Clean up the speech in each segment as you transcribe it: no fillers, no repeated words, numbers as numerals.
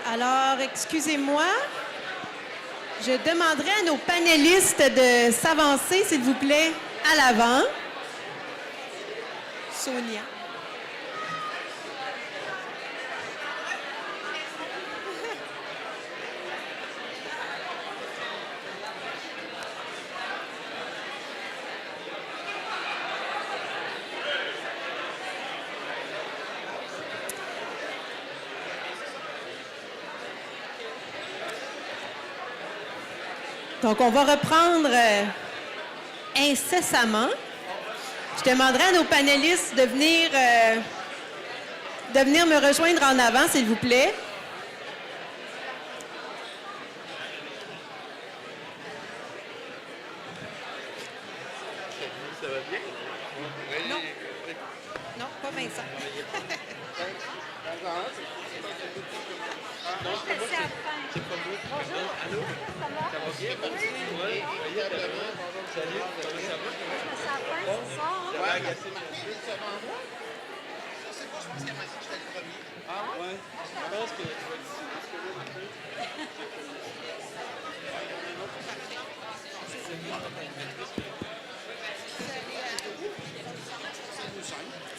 Alors, excusez-moi, je demanderai à nos panélistes de s'avancer, s'il vous plaît, à l'avant. Sonia. Donc, on va reprendre incessamment. Je demanderai à nos panélistes de venir me rejoindre en avant, s'il vous plaît. Ça va bien? Non. Non, pas Vincent. C'est pas beau. Bonjour. Allô? Ça va? Ça va bien? Oui. Salut. Comment ça va? Ça a faim ce soir, hein? Ouais, agacé. Ah, ouais. Je pense que tu vas ici. Parce que là, un peu.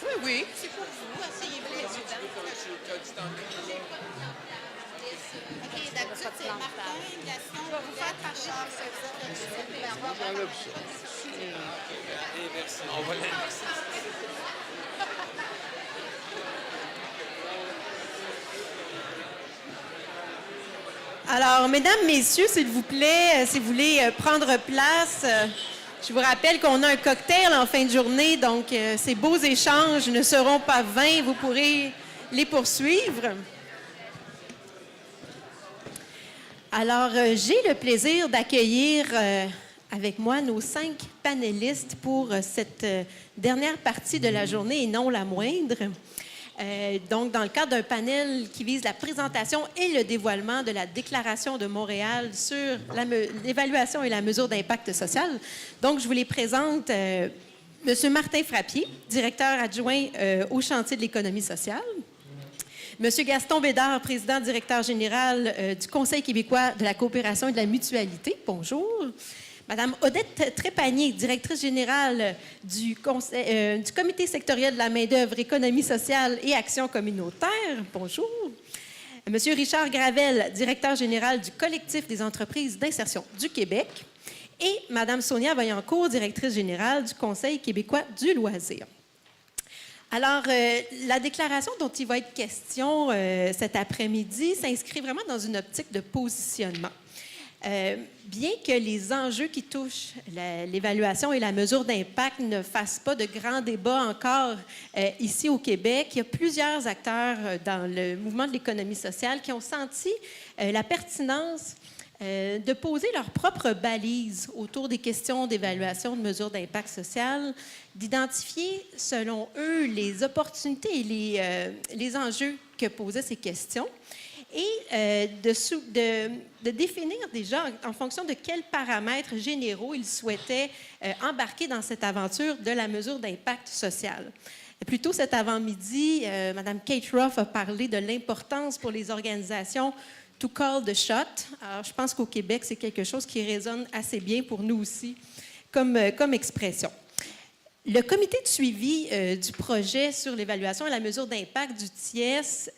Oui, oui. C'est pour vous. Asseyez-vous, les yeux. OK, d'habitude, c'est Martin, Gaston, je vais vous faire par Charles. J'enlève ça. Merci. On va l'inverser. Alors, mesdames, messieurs, s'il vous plaît, si vous voulez prendre place, je vous rappelle qu'on a un cocktail en fin de journée, donc ces beaux échanges ne seront pas vains, vous pourrez les poursuivre. Alors, j'ai le plaisir d'accueillir avec moi nos 5 panélistes pour cette dernière partie de la journée et non la moindre. Donc, dans le cadre d'un panel qui vise la présentation et le dévoilement de la Déclaration de Montréal sur l'évaluation et la mesure d'impact social. Donc, je vous les présente M. Martin Frappier, directeur adjoint au chantier de l'économie sociale. M. Gaston Bédard, président directeur général du Conseil québécois de la coopération et de la mutualité. Bonjour. Madame Odette Trépanier, directrice générale du Comité sectoriel de la main-d'œuvre, économie sociale et action communautaire. Bonjour. Monsieur Richard Gravel, directeur général du Collectif des entreprises d'insertion du Québec. Et Madame Sonia Vaillancourt, directrice générale du Conseil québécois du loisir. Alors, la déclaration dont il va être question cet après-midi s'inscrit vraiment dans une optique de positionnement. Bien que les enjeux qui touchent l'évaluation et la mesure d'impact ne fassent pas de grands débats encore ici au Québec, il y a plusieurs acteurs dans le mouvement de l'économie sociale qui ont senti la pertinence de poser leurs propres balises autour des questions d'évaluation de mesures d'impact social, d'identifier, selon eux, les opportunités et les enjeux que posaient ces questions, et de définir déjà en fonction de quels paramètres généraux ils souhaitaient embarquer dans cette aventure de la mesure d'impact social. Plus tôt cet avant-midi, Mme Kate Roth a parlé de l'importance pour les organisations to call the shot. Alors, je pense qu'au Québec, c'est quelque chose qui résonne assez bien pour nous aussi comme expression. Le comité de suivi du projet sur l'évaluation et la mesure d'impact du TIES,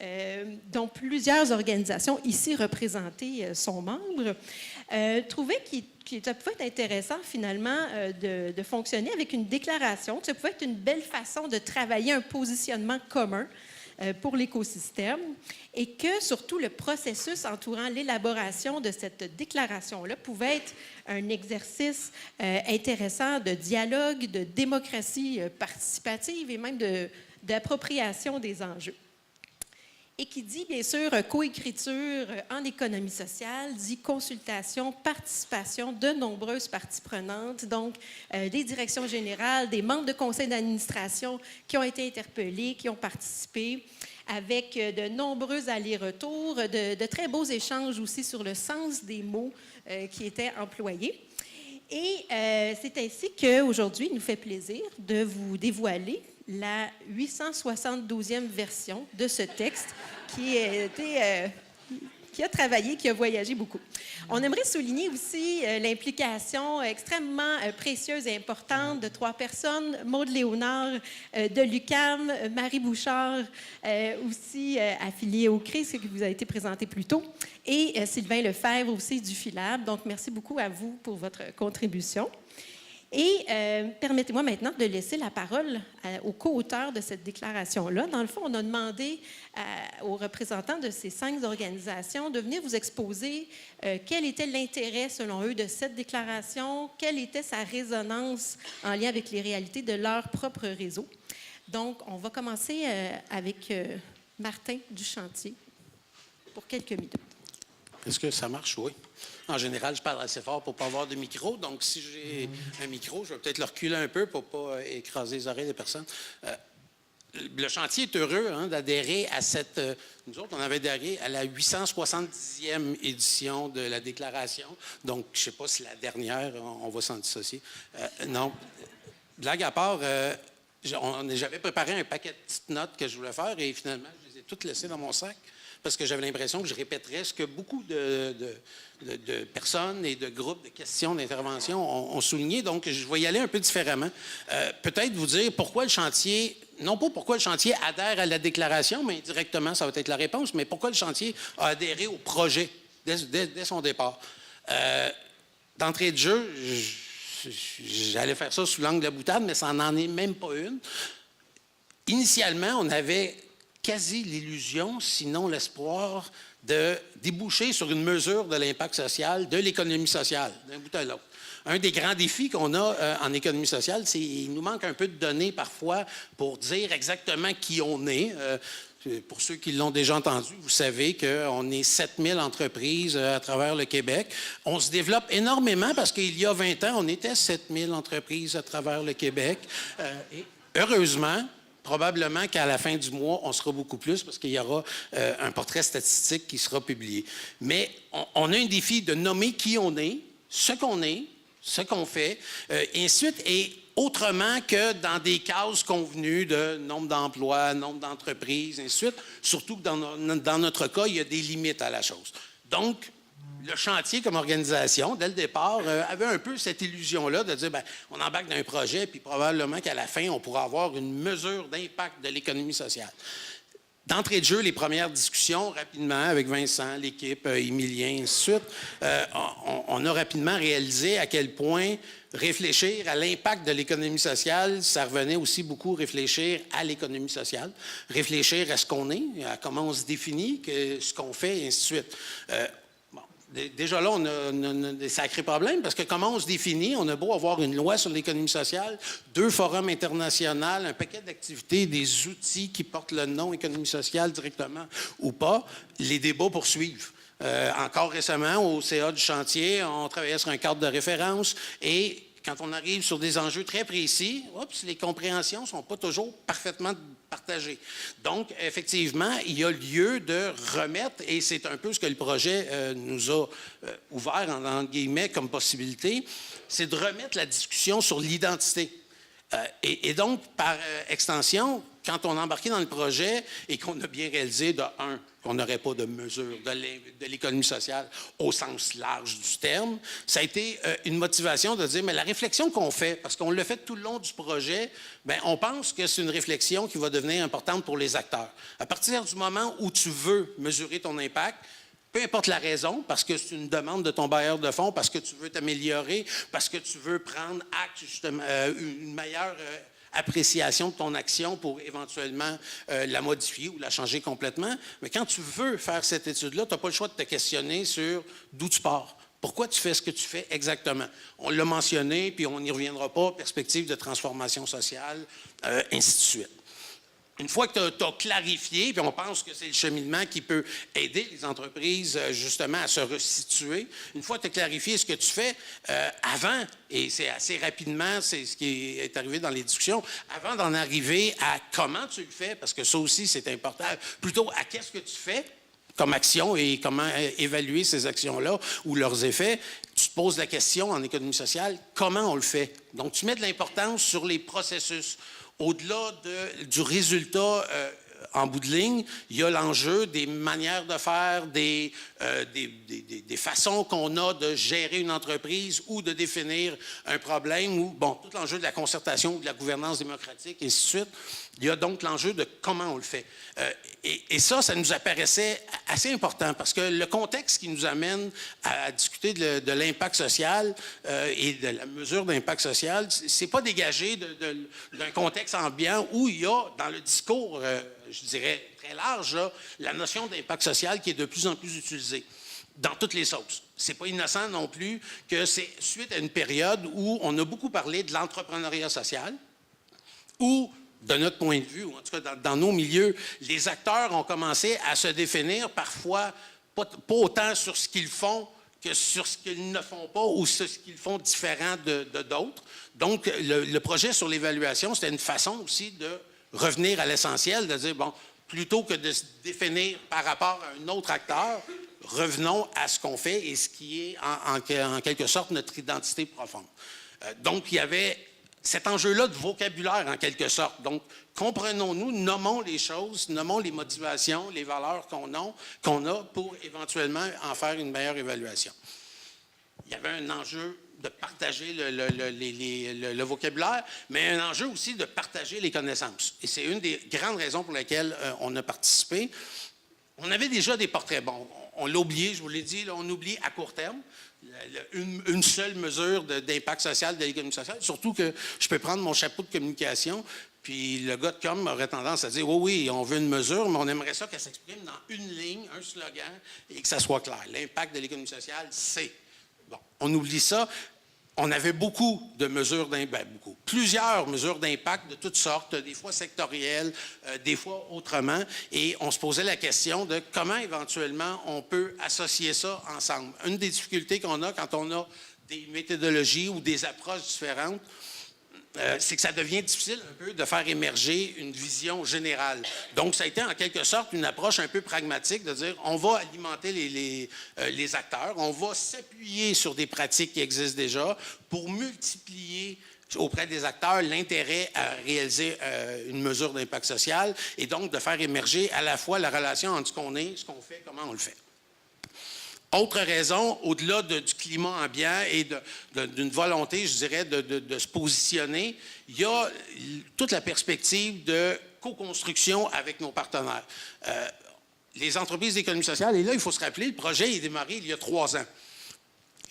dont plusieurs organisations ici représentées sont membres, trouvait que ça pouvait être intéressant finalement de fonctionner avec une déclaration. Ça pouvait être une belle façon de travailler un positionnement commun pour l'écosystème et que surtout le processus entourant l'élaboration de cette déclaration-là pouvait être un exercice intéressant de dialogue, de démocratie participative et même d'appropriation des enjeux. Et qui dit, bien sûr, coécriture en économie sociale, dit consultation, participation de nombreuses parties prenantes, donc des directions générales, des membres de conseils d'administration qui ont été interpellés, qui ont participé, avec de nombreux allers-retours, de très beaux échanges aussi sur le sens des mots qui étaient employés. Et c'est ainsi qu'aujourd'hui, il nous fait plaisir de vous dévoiler la 872e version de ce texte qui a été qui a travaillé, qui a voyagé beaucoup. On aimerait souligner aussi l'implication extrêmement précieuse et importante de 3 personnes, Maude Léonard de l'UQAM, Marie Bouchard, aussi affiliée au CRIS, qui vous a été présenté plus tôt, et Sylvain Lefebvre aussi du FILAB. Donc, merci beaucoup à vous pour votre contribution. Et permettez-moi maintenant de laisser la parole aux co-auteurs de cette déclaration-là. Dans le fond, on a demandé aux représentants de ces 5 organisations de venir vous exposer quel était l'intérêt, selon eux, de cette déclaration, quelle était sa résonance en lien avec les réalités de leur propre réseau. Donc, on va commencer avec Martin Duchantier pour quelques minutes. Est-ce que ça marche? Oui. En général, je parle assez fort pour ne pas avoir de micro. Donc, si j'ai un micro, je vais peut-être le reculer un peu pour ne pas écraser les oreilles des personnes. Le chantier est heureux d'adhérer à cette... nous autres, on avait adhéré à la 870e édition de la Déclaration. Donc, je ne sais pas si la dernière, on va s'en dissocier. Non. Blague à part, j'avais préparé un paquet de petites notes que je voulais faire et finalement, je les ai toutes laissées dans mon sac parce que j'avais l'impression que je répéterais ce que beaucoup de personnes et de groupes de questions, d'intervention ont souligné. Donc, je vais y aller un peu différemment. Peut-être vous dire pourquoi le chantier, non pas pourquoi le chantier adhère à la déclaration, mais directement, ça va être la réponse, mais pourquoi le chantier a adhéré au projet dès son départ. D'entrée de jeu, j'allais faire ça sous l'angle de la boutade, mais ça n'en est même pas une. Initialement, on avait quasi l'illusion, sinon l'espoir, de déboucher sur une mesure de l'impact social de l'économie sociale, d'un bout à l'autre. Un des grands défis qu'on a en économie sociale, c'est qu'il nous manque un peu de données parfois pour dire exactement qui on est. Pour ceux qui l'ont déjà entendu, vous savez qu'on est 7000 entreprises à travers le Québec. On se développe énormément parce qu'il y a 20 ans, on était 7000 entreprises à travers le Québec. Et heureusement, probablement qu'à la fin du mois, on sera beaucoup plus parce qu'il y aura un portrait statistique qui sera publié. Mais on a un défi de nommer qui on est, ce qu'on fait, et ensuite, et autrement que dans des cases convenues de nombre d'emplois, nombre d'entreprises, et ainsi de suite. Surtout que dans notre cas, il y a des limites à la chose. Donc, le chantier comme organisation, dès le départ, avait un peu cette illusion-là de dire, bien, on embarque dans un projet, puis probablement qu'à la fin, on pourra avoir une mesure d'impact de l'économie sociale. D'entrée de jeu, les premières discussions, rapidement, avec Vincent, l'équipe, Émilien, et ainsi de suite, on a rapidement réalisé à quel point réfléchir à l'impact de l'économie sociale, ça revenait aussi beaucoup réfléchir à l'économie sociale, réfléchir à ce qu'on est, à comment on se définit, ce qu'on fait, et ainsi de suite. Déjà là, on a des sacrés problèmes parce que comment on se définit, on a beau avoir une loi sur l'économie sociale, 2 forums internationaux, un paquet d'activités, des outils qui portent le nom économie sociale directement ou pas, les débats poursuivent. Encore récemment, au CA du chantier, on travaillait sur un cadre de référence et quand on arrive sur des enjeux très précis, les compréhensions ne sont pas toujours parfaitement partagées. Donc, effectivement, il y a lieu de remettre, et c'est un peu ce que le projet nous a ouvert, entre guillemets, comme possibilité, c'est de remettre la discussion sur l'identité. Et donc, par extension, quand on a embarqué dans le projet et qu'on a bien réalisé, de un, qu'on n'aurait pas de mesure de l'économie sociale au sens large du terme, ça a été une motivation de dire, mais la réflexion qu'on fait, parce qu'on l'a fait tout le long du projet, bien, on pense que c'est une réflexion qui va devenir importante pour les acteurs. À partir du moment où tu veux mesurer ton impact, peu importe la raison, parce que c'est une demande de ton bailleur de fonds, parce que tu veux t'améliorer, parce que tu veux prendre acte, justement, une meilleure appréciation de ton action pour éventuellement la modifier ou la changer complètement. Mais quand tu veux faire cette étude-là, tu n'as pas le choix de te questionner sur d'où tu pars. Pourquoi tu fais ce que tu fais exactement? On l'a mentionné, puis on n'y reviendra pas, perspective de transformation sociale, ainsi de suite. Une fois que tu as clarifié, puis on pense que c'est le cheminement qui peut aider les entreprises justement à se resituer, une fois que tu as clarifié ce que tu fais, avant, et c'est assez rapidement, c'est ce qui est arrivé dans les discussions, avant d'en arriver à comment tu le fais, parce que ça aussi c'est important, plutôt à qu'est-ce que tu fais comme action et comment évaluer ces actions-là ou leurs effets, tu te poses la question en économie sociale, comment on le fait? Donc tu mets de l'importance sur les processus. Au-delà du résultat en bout de ligne, il y a l'enjeu des manières de faire, des façons qu'on a de gérer une entreprise ou de définir un problème, ou, bon, tout l'enjeu de la concertation ou de la gouvernance démocratique, et ainsi de suite. Il y a donc l'enjeu de comment on le fait. Et ça nous apparaissait assez important parce que le contexte qui nous amène à discuter de l'impact social et de la mesure d'impact social, c'est pas dégagé d'un contexte ambiant où il y a, dans le discours, je dirais, très large, là, la notion d'impact social qui est de plus en plus utilisée dans toutes les sauces. C'est pas innocent non plus que c'est suite à une période où on a beaucoup parlé de l'entrepreneuriat social, où de notre point de vue, ou en tout cas dans nos milieux, les acteurs ont commencé à se définir parfois pas autant sur ce qu'ils font que sur ce qu'ils ne font pas ou sur ce qu'ils font différent de d'autres. Donc, le projet sur l'évaluation, c'était une façon aussi de revenir à l'essentiel, de dire, bon, plutôt que de se définir par rapport à un autre acteur, revenons à ce qu'on fait et ce qui est en quelque sorte notre identité profonde. Donc, il y avait cet enjeu-là de vocabulaire, en quelque sorte. Donc, comprenons-nous, nommons les choses, nommons les motivations, les valeurs qu'on a pour éventuellement en faire une meilleure évaluation. Il y avait un enjeu de partager le vocabulaire, mais un enjeu aussi de partager les connaissances. Et c'est une des grandes raisons pour lesquelles on a participé. On avait déjà des portraits. Bon, on l'a oublié, je vous l'ai dit, là, on oublie à court terme une seule mesure d'impact social de l'économie sociale, surtout que je peux prendre mon chapeau de communication, puis le gars de com aurait tendance à dire « Oui, on veut une mesure, mais on aimerait ça qu'elle s'exprime dans une ligne, un slogan, et que ça soit clair. L'impact de l'économie sociale, c'est... » Bon, on oublie ça. On avait beaucoup de mesures d'impact, plusieurs mesures d'impact de toutes sortes, des fois sectorielles, des fois autrement, et on se posait la question de comment éventuellement on peut associer ça ensemble. Une des difficultés qu'on a quand on a des méthodologies ou des approches différentes, c'est que ça devient difficile un peu de faire émerger une vision générale. Donc, ça a été en quelque sorte une approche un peu pragmatique de dire on va alimenter les acteurs, on va s'appuyer sur des pratiques qui existent déjà pour multiplier auprès des acteurs l'intérêt à réaliser une mesure d'impact social et donc de faire émerger à la fois la relation entre ce qu'on est, ce qu'on fait, comment on le fait. Autre raison, au-delà du climat ambiant et d'une volonté, je dirais, de se positionner, il y a toute la perspective de co-construction avec nos partenaires. Les entreprises d'économie sociale, et là, il faut se rappeler, le projet est démarré il y a 3 ans.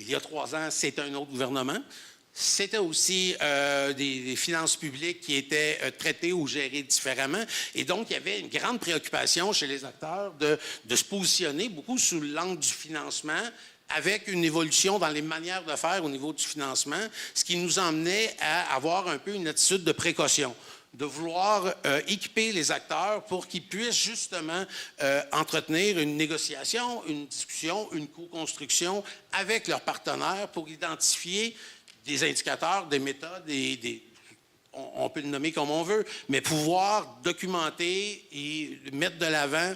Il y a 3 ans, c'était un autre gouvernement. C'était aussi des finances publiques qui étaient traitées ou gérées différemment. Et donc, il y avait une grande préoccupation chez les acteurs de se positionner beaucoup sous l'angle du financement avec une évolution dans les manières de faire au niveau du financement, ce qui nous emmenait à avoir un peu une attitude de précaution, de vouloir équiper les acteurs pour qu'ils puissent justement entretenir une négociation, une discussion, une co-construction avec leurs partenaires pour identifier des indicateurs, des méthodes, on peut le nommer comme on veut, mais pouvoir documenter et mettre de l'avant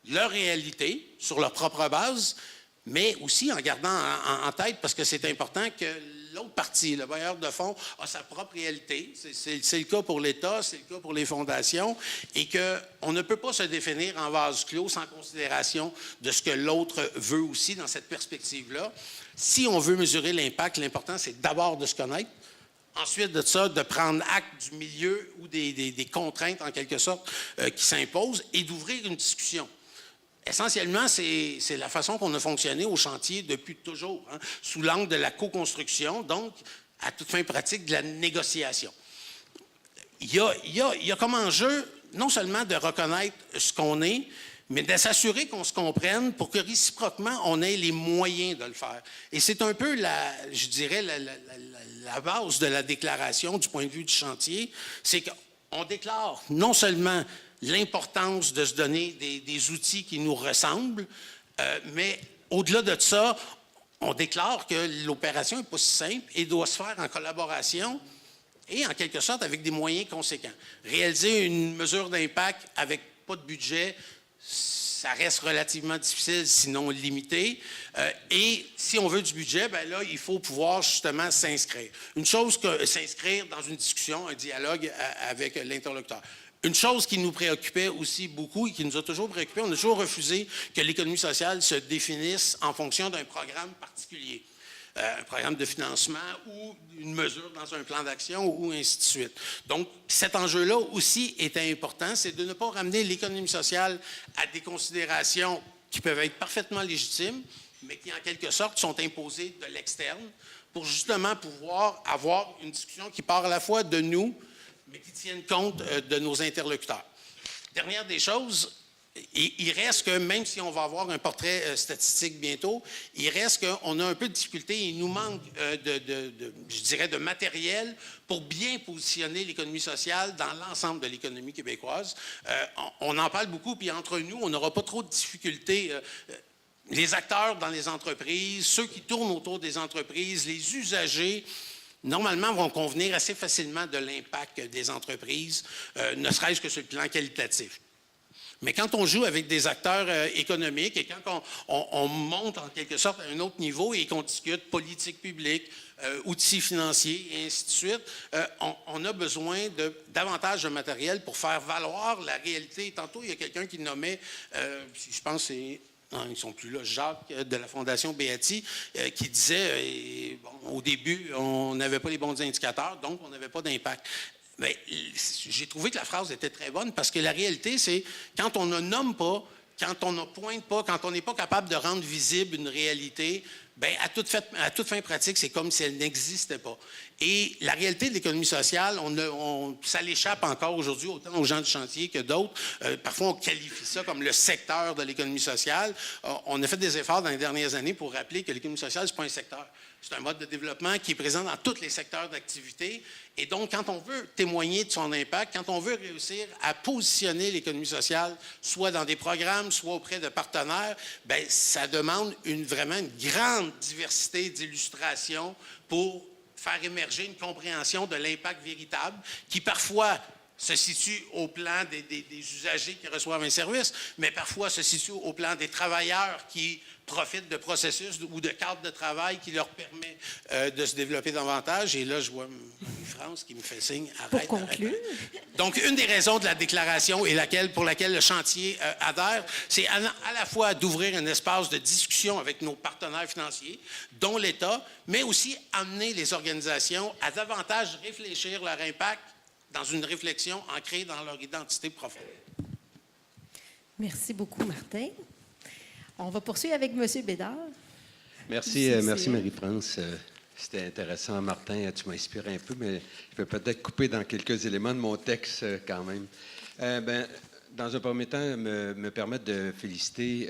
leur réalité sur leur propre base, mais aussi en gardant en tête, parce que c'est important que l'autre partie, le bailleur de fonds, a sa propre réalité. C'est le cas pour l'État, c'est le cas pour les fondations, et qu'on ne peut pas se définir en vase clos sans considération de ce que l'autre veut aussi dans cette perspective-là. Si on veut mesurer l'impact, l'important, c'est d'abord de se connaître. Ensuite de ça, de prendre acte du milieu ou des contraintes, en quelque sorte, qui s'imposent et d'ouvrir une discussion. Essentiellement, c'est la façon qu'on a fonctionné au chantier depuis toujours, hein, sous l'angle de la co-construction, donc, à toute fin pratique, de la négociation. Il y a comme enjeu, non seulement de reconnaître ce qu'on est, mais de s'assurer qu'on se comprenne pour que réciproquement, on ait les moyens de le faire. Et c'est un peu, je dirais, la base de la déclaration du point de vue du chantier, c'est qu'on déclare non seulement l'importance de se donner des outils qui nous ressemblent, mais au-delà de ça, on déclare que l'opération n'est pas si simple et doit se faire en collaboration et en quelque sorte avec des moyens conséquents. Réaliser une mesure d'impact avec pas de budget, ça reste relativement difficile, sinon limité. Et si on veut du budget, bien là, il faut pouvoir justement s'inscrire. Une chose que s'inscrire dans une discussion, un dialogue avec l'interlocuteur. Une chose qui nous préoccupait aussi beaucoup et qui nous a toujours préoccupés, on a toujours refusé que l'économie sociale se définisse en fonction d'un programme particulier. Un programme de financement ou une mesure dans un plan d'action ou ainsi de suite. Donc, cet enjeu-là aussi était important, c'est de ne pas ramener l'économie sociale à des considérations qui peuvent être parfaitement légitimes, mais qui, en quelque sorte, sont imposées de l'externe pour justement pouvoir avoir une discussion qui part à la fois de nous, mais qui tienne compte de nos interlocuteurs. Dernière des choses, il reste que, même si on va avoir un portrait statistique bientôt, il reste qu'on a un peu de difficulté. Il nous manque, je dirais, de matériel pour bien positionner l'économie sociale dans l'ensemble de l'économie québécoise. On en parle beaucoup, puis entre nous, on n'aura pas trop de difficultés. Les acteurs dans les entreprises, ceux qui tournent autour des entreprises, les usagers, normalement, vont convenir assez facilement de l'impact des entreprises, ne serait-ce que sur le plan qualitatif. Mais quand on joue avec des acteurs économiques et quand on monte en quelque sorte à un autre niveau et qu'on discute politique publique, outils financiers et ainsi de suite, on a besoin de davantage de matériel pour faire valoir la réalité. Tantôt, il y a quelqu'un qui nommait, je pense que c'est... Non, ils ne sont plus là. Jacques de la Fondation Beatty qui disait, au début, on n'avait pas les bons indicateurs, donc on n'avait pas d'impact. Mais j'ai trouvé que la phrase était très bonne parce que la réalité, c'est quand on ne nomme pas, quand on ne pointe pas, quand on n'est pas capable de rendre visible une réalité, bien, à toute fin pratique, c'est comme si elle n'existait pas. Et la réalité de l'économie sociale, ça l'échappe encore aujourd'hui, autant aux gens du chantier que d'autres. Parfois, on qualifie ça comme le secteur de l'économie sociale. On a fait des efforts dans les dernières années pour rappeler que l'économie sociale, ce n'est pas un secteur. C'est un mode de développement qui est présent dans tous les secteurs d'activité. Et donc, quand on veut témoigner de son impact, quand on veut réussir à positionner l'économie sociale, soit dans des programmes, soit auprès de partenaires, bien, ça demande vraiment une grande diversité d'illustrations pour faire émerger une compréhension de l'impact véritable qui, parfois, se situe au plan des usagers qui reçoivent un service, mais parfois se situe au plan des travailleurs qui profitent de processus ou de cadres de travail qui leur permet de se développer davantage. Et là, je vois France qui me fait signe. Arrête, pour conclure. Arrête. Donc, une des raisons de la déclaration et pour laquelle le chantier adhère, c'est à la fois d'ouvrir un espace de discussion avec nos partenaires financiers, dont l'État, mais aussi amener les organisations à davantage réfléchir leur impact dans une réflexion ancrée dans leur identité profonde. Merci beaucoup, Martin. On va poursuivre avec M. Bédard. Merci, merci Marie-France. C'était intéressant. Martin, tu m'as inspiré un peu, mais je vais peut-être couper dans quelques éléments de mon texte quand même. Dans un premier temps, me permettre de féliciter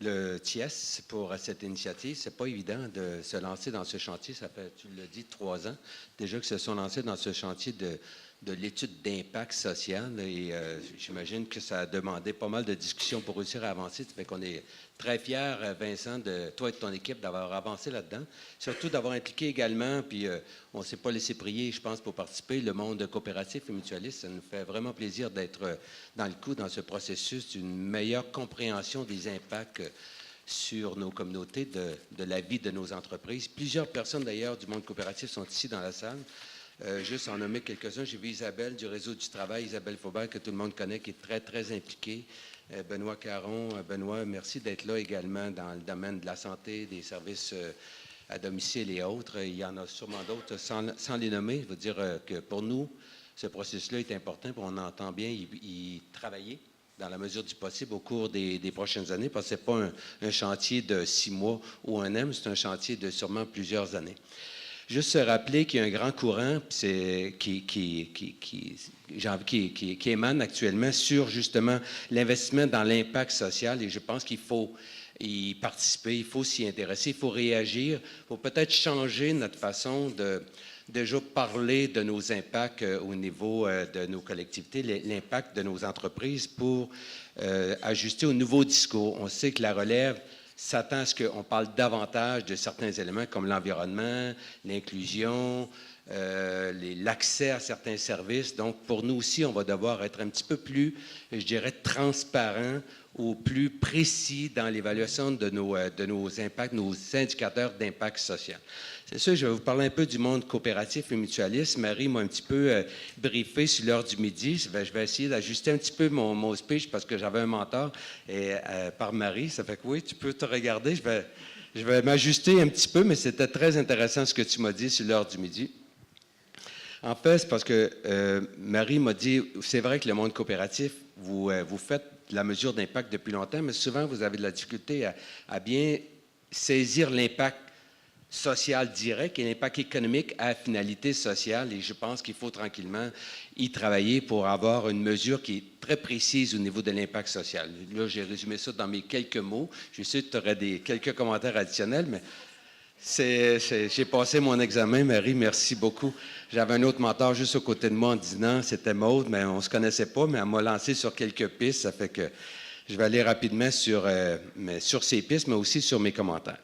le TIES pour cette initiative. Ce n'est pas évident de se lancer dans ce chantier. Ça fait, tu l'as dit, 3 ans déjà que se sont lancés dans ce chantier de l'étude d'impact social. Et j'imagine que ça a demandé pas mal de discussions pour réussir à avancer. Ça fait qu'on est très fiers, Vincent, de toi et de ton équipe d'avoir avancé là-dedans. Surtout d'avoir impliqué également, puis on ne s'est pas laissé prier, je pense, pour participer, le monde coopératif et mutualiste. Ça nous fait vraiment plaisir d'être dans le coup dans ce processus d'une meilleure compréhension des impacts sur nos communautés, de la vie de nos entreprises. Plusieurs personnes, d'ailleurs, du monde coopératif sont ici dans la salle. Juste en nommer quelques-uns, j'ai vu Isabelle du Réseau du travail, Isabelle Faubert, que tout le monde connaît, qui est très, très impliquée. Benoît Caron. Benoît, merci d'être là également dans le domaine de la santé, des services à domicile et autres. Il y en a sûrement d'autres sans les nommer. Je veux dire que pour nous, ce processus-là est important, puis on entend bien y travailler dans la mesure du possible au cours des prochaines années, parce que ce n'est pas un chantier de 6 mois ou 1 an, c'est un chantier de sûrement plusieurs années. Juste se rappeler qu'il y a un grand courant qui émane actuellement sur justement l'investissement dans l'impact social, et je pense qu'il faut y participer, il faut s'y intéresser, il faut réagir, il faut peut-être changer notre façon de déjà parler de nos impacts au niveau de nos collectivités, l'impact de nos entreprises pour ajuster au nouveau discours. On sait que la relève s'attend à ce qu'on parle davantage de certains éléments comme l'environnement, l'inclusion, l'accès à certains services. Donc, pour nous aussi, on va devoir être un petit peu plus, je dirais, transparent ou plus précis dans l'évaluation de nos impacts, nos indicateurs d'impact social. C'est sûr, je vais vous parler un peu du monde coopératif et mutualiste. Marie m'a un petit peu briefé sur l'heure du midi. Je vais essayer d'ajuster un petit peu mon speech parce que j'avais un mentor par Marie. Ça fait que oui, tu peux te regarder. Je vais m'ajuster un petit peu, mais c'était très intéressant ce que tu m'as dit sur l'heure du midi. En fait, c'est parce que Marie m'a dit, c'est vrai que le monde coopératif, vous faites la mesure d'impact depuis longtemps, mais souvent, vous avez de la difficulté à bien saisir l'impact social direct et l'impact économique à finalité sociale. Et je pense qu'il faut tranquillement y travailler pour avoir une mesure qui est très précise au niveau de l'impact social. Là, j'ai résumé ça dans mes quelques mots. Je sais que tu aurais quelques commentaires additionnels, mais j'ai passé mon examen, Marie, merci beaucoup. J'avais un autre mentor juste aux côtés de moi en disant, c'était Maude, mais on ne se connaissait pas, mais elle m'a lancé sur quelques pistes. Ça fait que je vais aller rapidement sur ces pistes, mais aussi sur mes commentaires.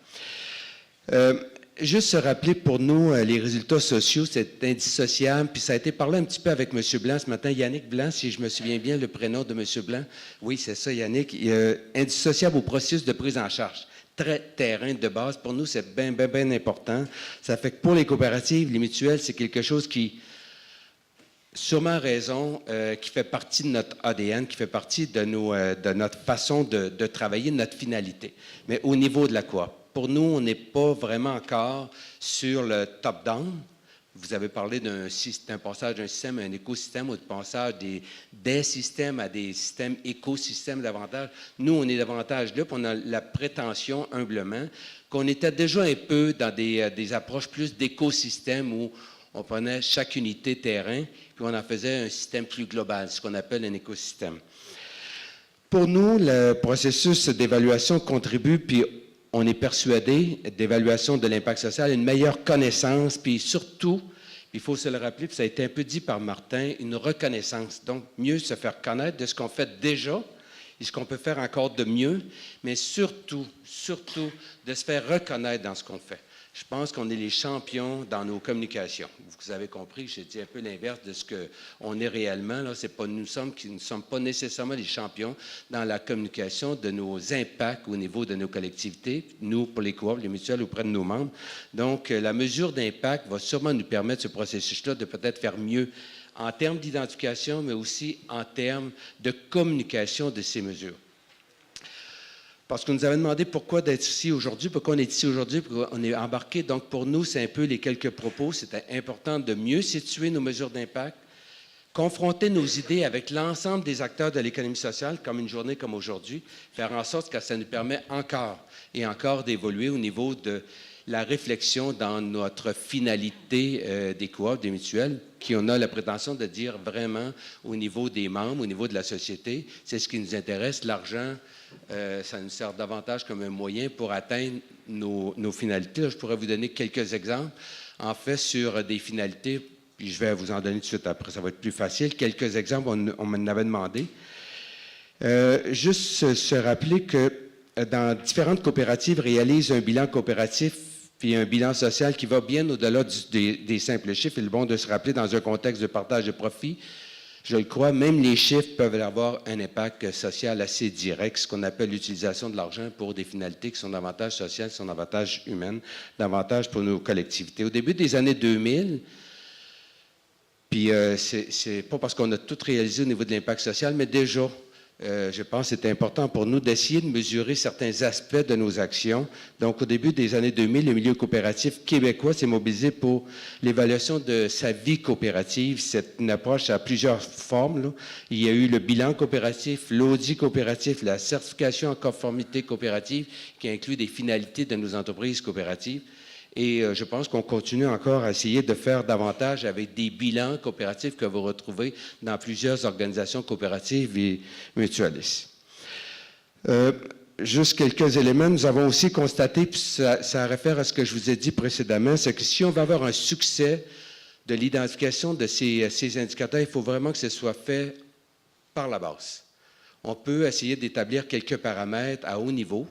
Juste se rappeler pour nous, les résultats sociaux, c'est indissociable. Puis ça a été parlé un petit peu avec M. Blanc ce matin. Yannick Blanc, si je me souviens bien, le prénom de M. Blanc. Oui, c'est ça, Yannick. Indissociable au processus de prise en charge. Très terrain de base. Pour nous, c'est bien, bien, bien important. Ça fait que pour les coopératives, les mutuelles, c'est quelque chose qui, sûrement raison, qui fait partie de notre ADN, qui fait partie de notre façon de travailler, de notre finalité. Mais au niveau de la coop, pour nous, on n'est pas vraiment encore sur le top-down. Vous avez parlé d'un passage d'un système à un écosystème ou de passage des systèmes à des systèmes écosystèmes davantage. Nous, on est davantage là, puis on a la prétention, humblement, qu'on était déjà un peu dans des approches plus d'écosystème où on prenait chaque unité terrain, puis on en faisait un système plus global, ce qu'on appelle un écosystème. Pour nous, le processus d'évaluation contribue, puis on est persuadé d'évaluation de l'impact social, une meilleure connaissance, puis surtout, il faut se le rappeler, puis ça a été un peu dit par Martin, une reconnaissance. Donc, mieux se faire connaître de ce qu'on fait déjà et ce qu'on peut faire encore de mieux, mais surtout, de se faire reconnaître dans ce qu'on fait. Je pense qu'on est les champions dans nos communications. Vous avez compris, j'ai dit un peu l'inverse de ce qu'on est réellement. Là, c'est pas, nous ne sommes pas nécessairement les champions dans la communication de nos impacts au niveau de nos collectivités, nous, pour les coops, les mutuelles, auprès de nos membres. Donc, la mesure d'impact va sûrement nous permettre, ce processus-là, de peut-être faire mieux en termes d'identification, mais aussi en termes de communication de ces mesures. Parce qu'on nous avait demandé pourquoi d'être ici aujourd'hui, pourquoi on est ici aujourd'hui, pourquoi on est embarqué. Donc, pour nous, c'est un peu les quelques propos. C'était important de mieux situer nos mesures d'impact, confronter nos idées avec l'ensemble des acteurs de l'économie sociale, comme une journée comme aujourd'hui, faire en sorte que ça nous permet encore et encore d'évoluer au niveau de la réflexion dans notre finalité des coops, des mutuelles, qui on a la prétention de dire vraiment au niveau des membres, au niveau de la société, c'est ce qui nous intéresse. L'argent, ça nous sert davantage comme un moyen pour atteindre nos finalités. Là, je pourrais vous donner quelques exemples, en fait, sur des finalités, puis je vais vous en donner tout de suite après, ça va être plus facile. Quelques exemples, on m'en avait demandé. Juste se rappeler que dans différentes coopératives réalisent un bilan coopératif puis un bilan social qui va bien au-delà des simples chiffres. Il est bon de se rappeler dans un contexte de partage de profits. Je le crois, même les chiffres peuvent avoir un impact social assez direct, ce qu'on appelle l'utilisation de l'argent pour des finalités qui sont davantage sociales, qui sont davantage humaines, davantage pour nos collectivités. Au début des années 2000, puis c'est pas parce qu'on a tout réalisé au niveau de l'impact social, mais déjà, je pense que c'est important pour nous d'essayer de mesurer certains aspects de nos actions. Donc, au début des années 2000, le milieu coopératif québécois s'est mobilisé pour l'évaluation de sa vie coopérative. C'est une approche à plusieurs formes, là. Il y a eu le bilan coopératif, l'audit coopératif, la certification en conformité coopérative, qui inclut des finalités de nos entreprises coopératives. Et je pense qu'on continue encore à essayer de faire davantage avec des bilans coopératifs que vous retrouvez dans plusieurs organisations coopératives et mutualistes. Juste quelques éléments. Nous avons aussi constaté, puis ça réfère à ce que je vous ai dit précédemment, c'est que si on veut avoir un succès de l'identification de ces indicateurs, il faut vraiment que ce soit fait par la base. On peut essayer d'établir quelques paramètres à haut niveau,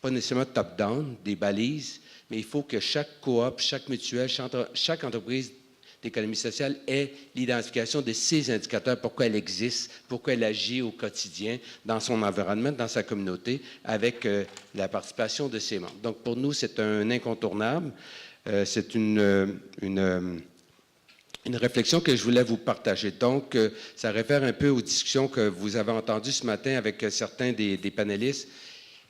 pas nécessairement top-down, des balises, mais il faut que chaque coop, chaque mutuelle, chaque entreprise d'économie sociale est l'identification de ces indicateurs, pourquoi elle existe, pourquoi elle agit au quotidien dans son environnement, dans sa communauté, avec la participation de ses membres. Donc, pour nous, c'est un incontournable. C'est une réflexion que je voulais vous partager. Donc, ça réfère un peu aux discussions que vous avez entendues ce matin avec certains des panélistes.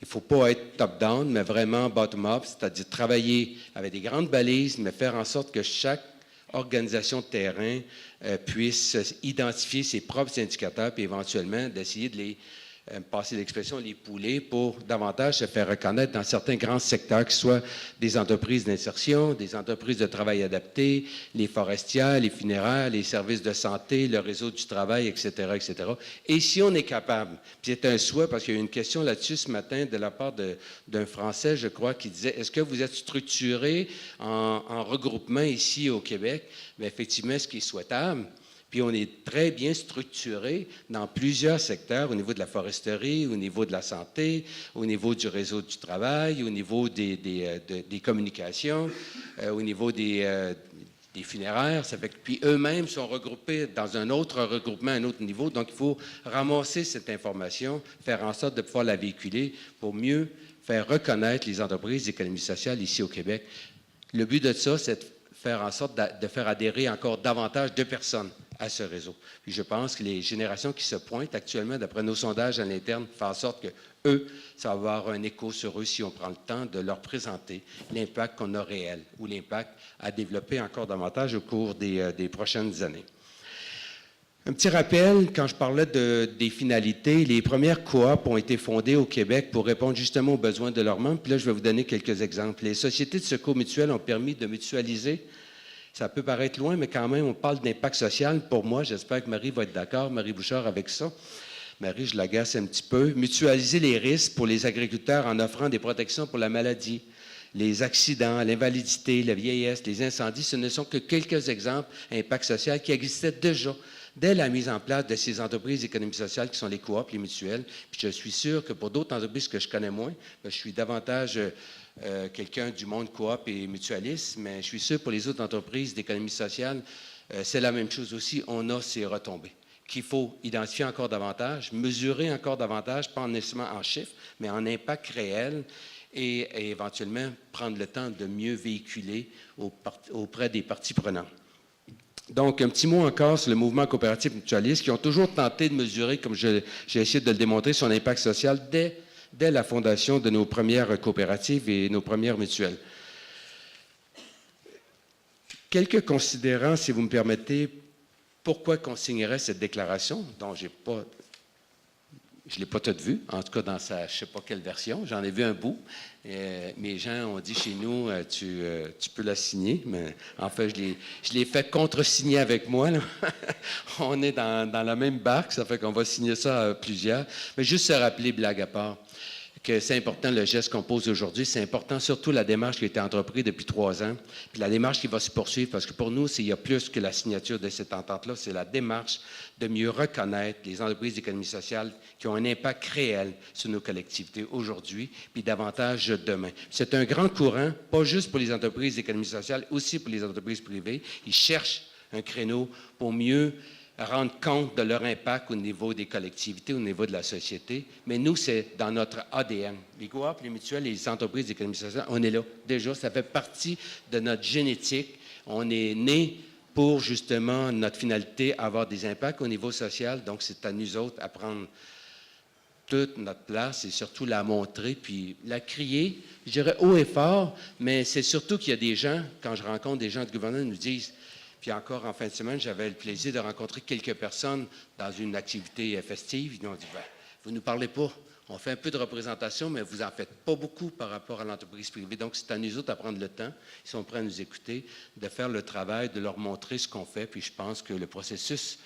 Il ne faut pas être top-down, mais vraiment bottom-up, c'est-à-dire travailler avec des grandes balises, mais faire en sorte que chaque organisation de terrain puisse identifier ses propres indicateurs, puis éventuellement d'essayer de les passer l'expression, les pouler pour davantage se faire reconnaître dans certains grands secteurs, que ce soit des entreprises d'insertion, des entreprises de travail adapté, les forestières, les funéraires, les services de santé, le réseau du travail, etc., etc. Et si on est capable, puis c'est un souhait, parce qu'il y a eu une question là-dessus ce matin de la part d'un Français, je crois, qui disait, est-ce que vous êtes structuré en regroupement ici au Québec? Bien, effectivement, ce qui est souhaitable. Puis on est très bien structuré dans plusieurs secteurs, au niveau de la foresterie, au niveau de la santé, au niveau du réseau du travail, au niveau des communications, au niveau des funéraires. Ça fait que, puis eux-mêmes sont regroupés dans un autre regroupement, à un autre niveau. Donc, il faut ramasser cette information, faire en sorte de pouvoir la véhiculer pour mieux faire reconnaître les entreprises d'économie sociale ici au Québec. Le but de ça, c'est de faire en sorte de faire adhérer encore davantage de personnes à ce réseau. Puis je pense que les générations qui se pointent actuellement, d'après nos sondages à l'interne, font en sorte que eux, ça va avoir un écho sur eux si on prend le temps de leur présenter l'impact qu'on a réel ou l'impact à développer encore davantage au cours des prochaines années. Un petit rappel, quand je parlais des finalités, les premières coops ont été fondées au Québec pour répondre justement aux besoins de leurs membres. Puis là, je vais vous donner quelques exemples. Les sociétés de secours mutuels ont permis de mutualiser. Ça peut paraître loin, mais quand même, on parle d'impact social. Pour moi, j'espère que Marie va être d'accord, Marie Bouchard, avec ça. Marie, je l'agace un petit peu. Mutualiser les risques pour les agriculteurs en offrant des protections pour la maladie, les accidents, l'invalidité, la vieillesse, les incendies. Ce ne sont que quelques exemples d'impact social qui existaient déjà dès la mise en place de ces entreprises d'économie sociale qui sont les coops, les mutuelles. Puis je suis sûr que pour d'autres entreprises que je connais moins, je suis davantage quelqu'un du monde coop et mutualiste, mais je suis sûr pour les autres entreprises d'économie sociale, c'est la même chose aussi. On a ces retombées qu'il faut identifier encore davantage, mesurer encore davantage, pas nécessairement en chiffres, mais en impact réel et éventuellement prendre le temps de mieux véhiculer auprès des parties prenantes. Donc, un petit mot encore sur le mouvement coopératif mutualiste qui ont toujours tenté de mesurer, comme j'ai essayé de le démontrer, son impact social dès la fondation de nos premières coopératives et nos premières mutuelles. Quelques considérants, si vous me permettez, pourquoi qu'on signerait cette déclaration, dont je ne l'ai pas toute vue, en tout cas dans sa, je ne sais pas quelle version, j'en ai vu un bout. Mes gens ont dit chez nous, tu peux la signer, mais en fait, je l'ai fait contre-signer avec moi. Là. On est dans la même barque, ça fait qu'on va signer ça à plusieurs. Mais juste se rappeler, blague à part, que c'est important le geste qu'on pose aujourd'hui, c'est important surtout la démarche qui a été entreprise depuis 3 ans, puis la démarche qui va se poursuivre, parce que pour nous, il y a plus que la signature de cette entente-là, c'est la démarche de mieux reconnaître les entreprises d'économie sociale qui ont un impact réel sur nos collectivités aujourd'hui, puis davantage demain. C'est un grand courant, pas juste pour les entreprises d'économie sociale, aussi pour les entreprises privées. Ils cherchent un créneau pour mieux rendre compte de leur impact au niveau des collectivités, au niveau de la société. Mais nous, c'est dans notre ADN. Les coops, les mutuelles, les entreprises d'économie sociale, on est là. Déjà, ça fait partie de notre génétique. On est né pour, justement, notre finalité, avoir des impacts au niveau social. Donc, c'est à nous autres à prendre toute notre place et surtout la montrer, puis la crier, je dirais haut et fort, mais c'est surtout qu'il y a des gens, quand je rencontre des gens de gouvernement, ils nous disent. Puis encore en fin de semaine, j'avais le plaisir de rencontrer quelques personnes dans une activité festive. Ils m'ont dit, vous ne nous parlez pas. On fait un peu de représentation, mais vous n'en faites pas beaucoup par rapport à l'entreprise privée. Donc, c'est à nous autres à prendre le temps, ils sont prêts à nous écouter, de faire le travail, de leur montrer ce qu'on fait. Puis je pense que le processus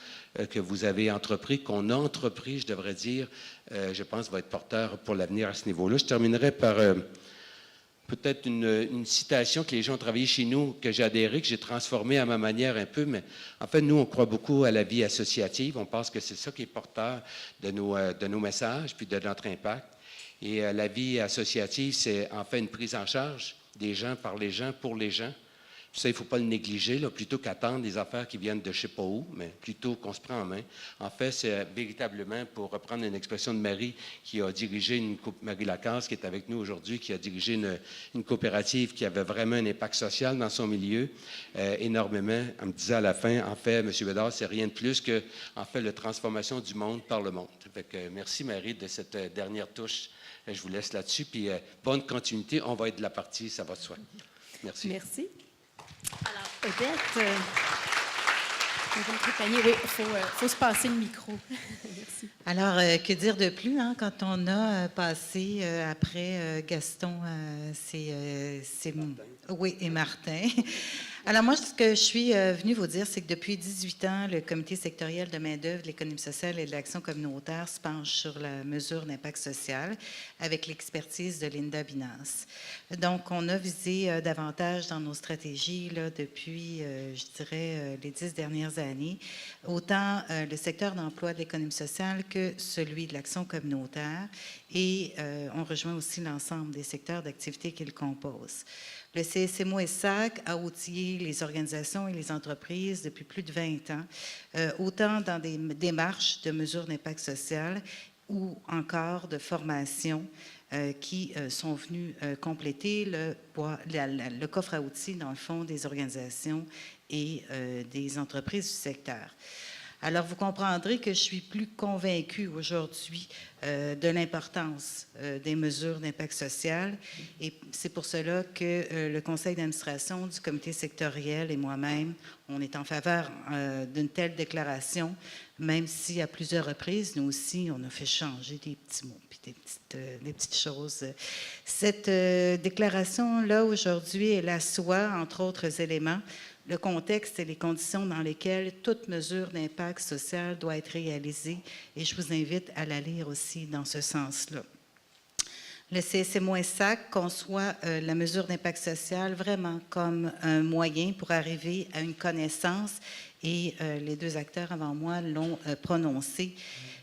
que vous avez entrepris, qu'on a entrepris, je devrais dire, je pense, va être porteur pour l'avenir à ce niveau-là. Je terminerai par peut-être une citation que les gens ont travaillé chez nous, que j'ai adhéré, que j'ai transformée à ma manière un peu, mais en fait, nous, on croit beaucoup à la vie associative. On pense que c'est ça qui est porteur de nos messages, puis de notre impact. Et la vie associative, c'est en fait une prise en charge des gens par les gens, pour les gens. Ça, il ne faut pas le négliger, là, plutôt qu'attendre des affaires qui viennent de je ne sais pas où, mais plutôt qu'on se prend en main. En fait, c'est véritablement, pour reprendre une expression de Marie, qui a dirigé Marie Lacasse, qui est avec nous aujourd'hui, qui a dirigé une coopérative qui avait vraiment un impact social dans son milieu, énormément. Elle me disait à la fin, en fait, M. Bédard, c'est rien de plus que, en fait, la transformation du monde par le monde. Fait que, merci, Marie, de cette dernière touche. Je vous laisse là-dessus, puis bonne continuité. On va être de la partie, ça va de soi. Merci. Merci. Alors, Odette, oui, il faut se passer le micro. Merci. Alors, que dire de plus, hein, quand on a passé après Gaston, oui, et Martin. Alors, moi, ce que je suis venue vous dire, c'est que depuis 18 ans, le Comité sectoriel de main-d'œuvre de l'économie sociale et de l'action communautaire se penche sur la mesure d'impact social avec l'expertise de Linda Binas. Donc, on a visé davantage dans nos stratégies là, depuis, je dirais, les 10 dernières années, autant le secteur d'emploi de l'économie sociale que celui de l'action communautaire. Et on rejoint aussi l'ensemble des secteurs d'activité qui le composent. Le CSMO-SAC a outillé les organisations et les entreprises depuis plus de 20 ans, autant dans des démarches de mesures d'impact social ou encore de formation qui sont venus compléter le coffre à outils, dans le fond, des organisations et des entreprises du secteur. Alors, vous comprendrez que je suis plus convaincue aujourd'hui de l'importance des mesures d'impact social et c'est pour cela que le conseil d'administration du comité sectoriel et moi-même, on est en faveur d'une telle déclaration, même si à plusieurs reprises, nous aussi, on a fait changer des petits mots puis des petites choses. Cette déclaration-là, aujourd'hui, elle assoit, entre autres éléments, le contexte et les conditions dans lesquelles toute mesure d'impact social doit être réalisée, et je vous invite à la lire aussi dans ce sens-là. Le CSMO-SAC conçoit la mesure d'impact social vraiment comme un moyen pour arriver à une connaissance, et les deux acteurs avant moi l'ont prononcé,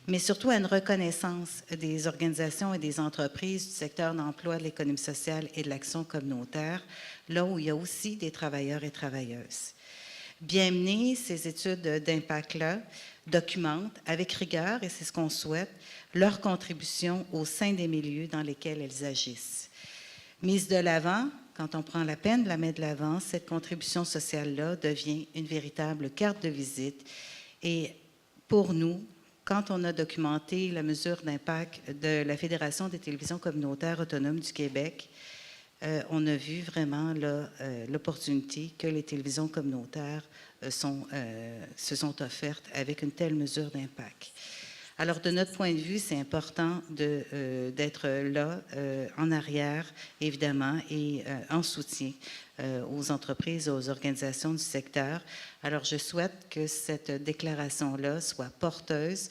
mais surtout à une reconnaissance des organisations et des entreprises du secteur d'emploi, de l'économie sociale et de l'action communautaire, là où il y a aussi des travailleurs et travailleuses. Bien menées, ces études d'impact-là documentent avec rigueur, et c'est ce qu'on souhaite, leur contribution au sein des milieux dans lesquels elles agissent. Mise de l'avant, quand on prend la peine de la mettre de l'avant, cette contribution sociale-là devient une véritable carte de visite. Et pour nous, quand on a documenté la mesure d'impact de la Fédération des télévisions communautaires autonomes du Québec, on a vu vraiment l'opportunité que les télévisions communautaires se sont offertes avec une telle mesure d'impact. Alors, de notre point de vue, c'est important d'être là, en arrière, évidemment, et en soutien aux entreprises et aux organisations du secteur. Alors, je souhaite que cette déclaration-là soit porteuse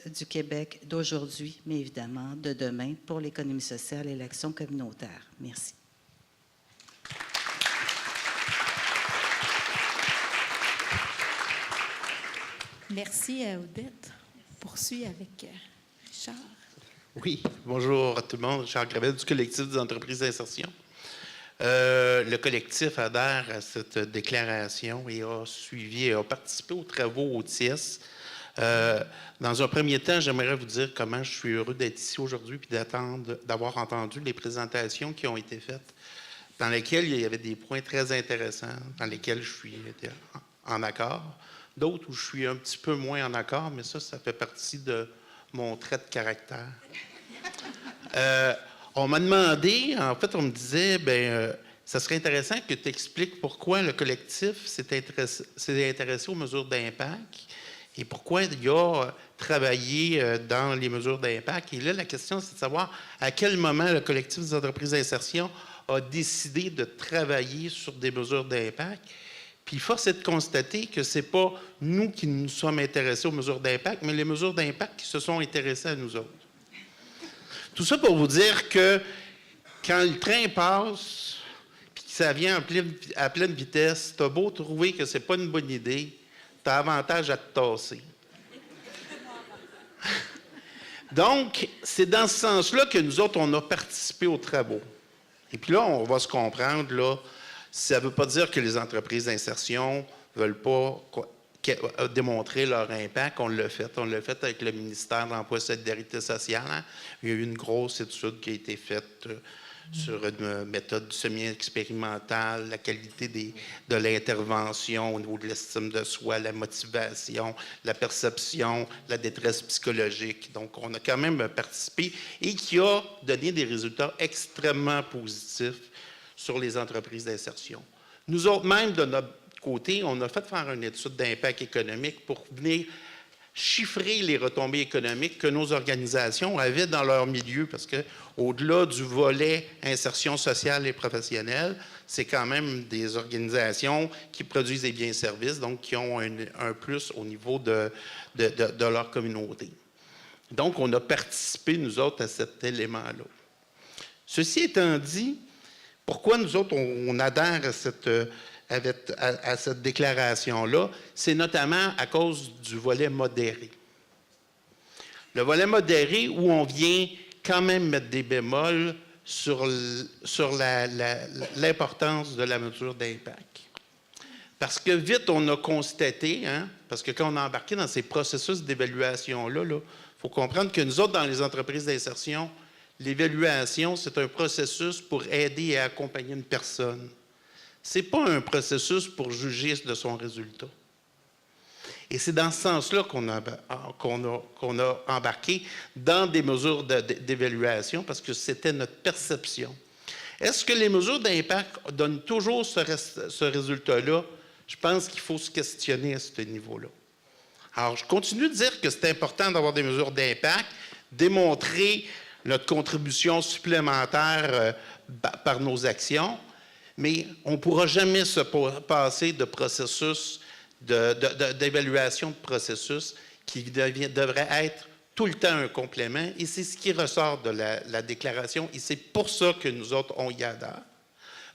du Québec d'aujourd'hui, mais évidemment de demain pour l'économie sociale et l'action communautaire. Merci. Merci, Odette. On poursuit avec Richard. Oui, bonjour à tout le monde. Richard Gravel du collectif des entreprises d'insertion. Le collectif adhère à cette déclaration et a participé aux travaux au TIES. Dans un premier temps, j'aimerais vous dire comment je suis heureux d'être ici aujourd'hui et d'avoir entendu les présentations qui ont été faites, dans lesquelles il y avait des points très intéressants, dans lesquels je suis en accord. D'autres où je suis un petit peu moins en accord, mais ça fait partie de mon trait de caractère. On m'a demandé, en fait, on me disait, ça serait intéressant que tu expliques pourquoi le collectif s'est intéressé aux mesures d'impact et pourquoi il a travaillé dans les mesures d'impact. Et là, la question, c'est de savoir à quel moment le collectif des entreprises d'insertion a décidé de travailler sur des mesures d'impact. Puis force est de constater que ce n'est pas nous qui nous sommes intéressés aux mesures d'impact, mais les mesures d'impact qui se sont intéressées à nous autres. Tout ça pour vous dire que quand le train passe, puis que ça vient à pleine vitesse, tu as beau trouver que ce n'est pas une bonne idée, tu as avantage à te tasser. Donc, c'est dans ce sens-là que nous autres, on a participé aux travaux. Et puis là, on va se comprendre, là, Ça ne veut pas dire que les entreprises d'insertion ne veulent pas démontrer leur impact. On l'a fait. On l'a fait avec le ministère de l'Emploi et de la Solidarité sociale. Hein. Il y a eu une grosse étude qui a été faite sur une méthode semi-expérimentale, la qualité de l'intervention au niveau de l'estime de soi, la motivation, la perception, la détresse psychologique. Donc, on a quand même participé et qui a donné des résultats extrêmement positifs sur les entreprises d'insertion. Nous autres, même de notre côté, on a fait faire une étude d'impact économique pour venir chiffrer les retombées économiques que nos organisations avaient dans leur milieu, parce qu'au-delà du volet insertion sociale et professionnelle, c'est quand même des organisations qui produisent des biens et services, donc qui ont un plus au niveau de leur communauté. Donc, on a participé, nous autres, à cet élément-là. Ceci étant dit, pourquoi nous autres, on adhère à cette déclaration-là? C'est notamment à cause du volet modéré. Le volet modéré où on vient quand même mettre des bémols sur l'importance de la mesure d'impact. Parce que vite, on a constaté, hein, parce que quand on a embarqué dans ces processus d'évaluation-là, il faut comprendre que nous autres, dans les entreprises d'insertion, l'évaluation, c'est un processus pour aider et accompagner une personne. Ce n'est pas un processus pour juger de son résultat. Et c'est dans ce sens-là qu'on a embarqué dans des mesures d'évaluation parce que c'était notre perception. Est-ce que les mesures d'impact donnent toujours ce résultat-là? Je pense qu'il faut se questionner à ce niveau-là. Alors, je continue de dire que c'est important d'avoir des mesures d'impact, démontrer notre contribution supplémentaire par nos actions, mais on ne pourra jamais se passer de processus, d'évaluation de processus qui devrait être tout le temps un complément, et c'est ce qui ressort de la déclaration, et c'est pour ça que nous autres, on y adhère.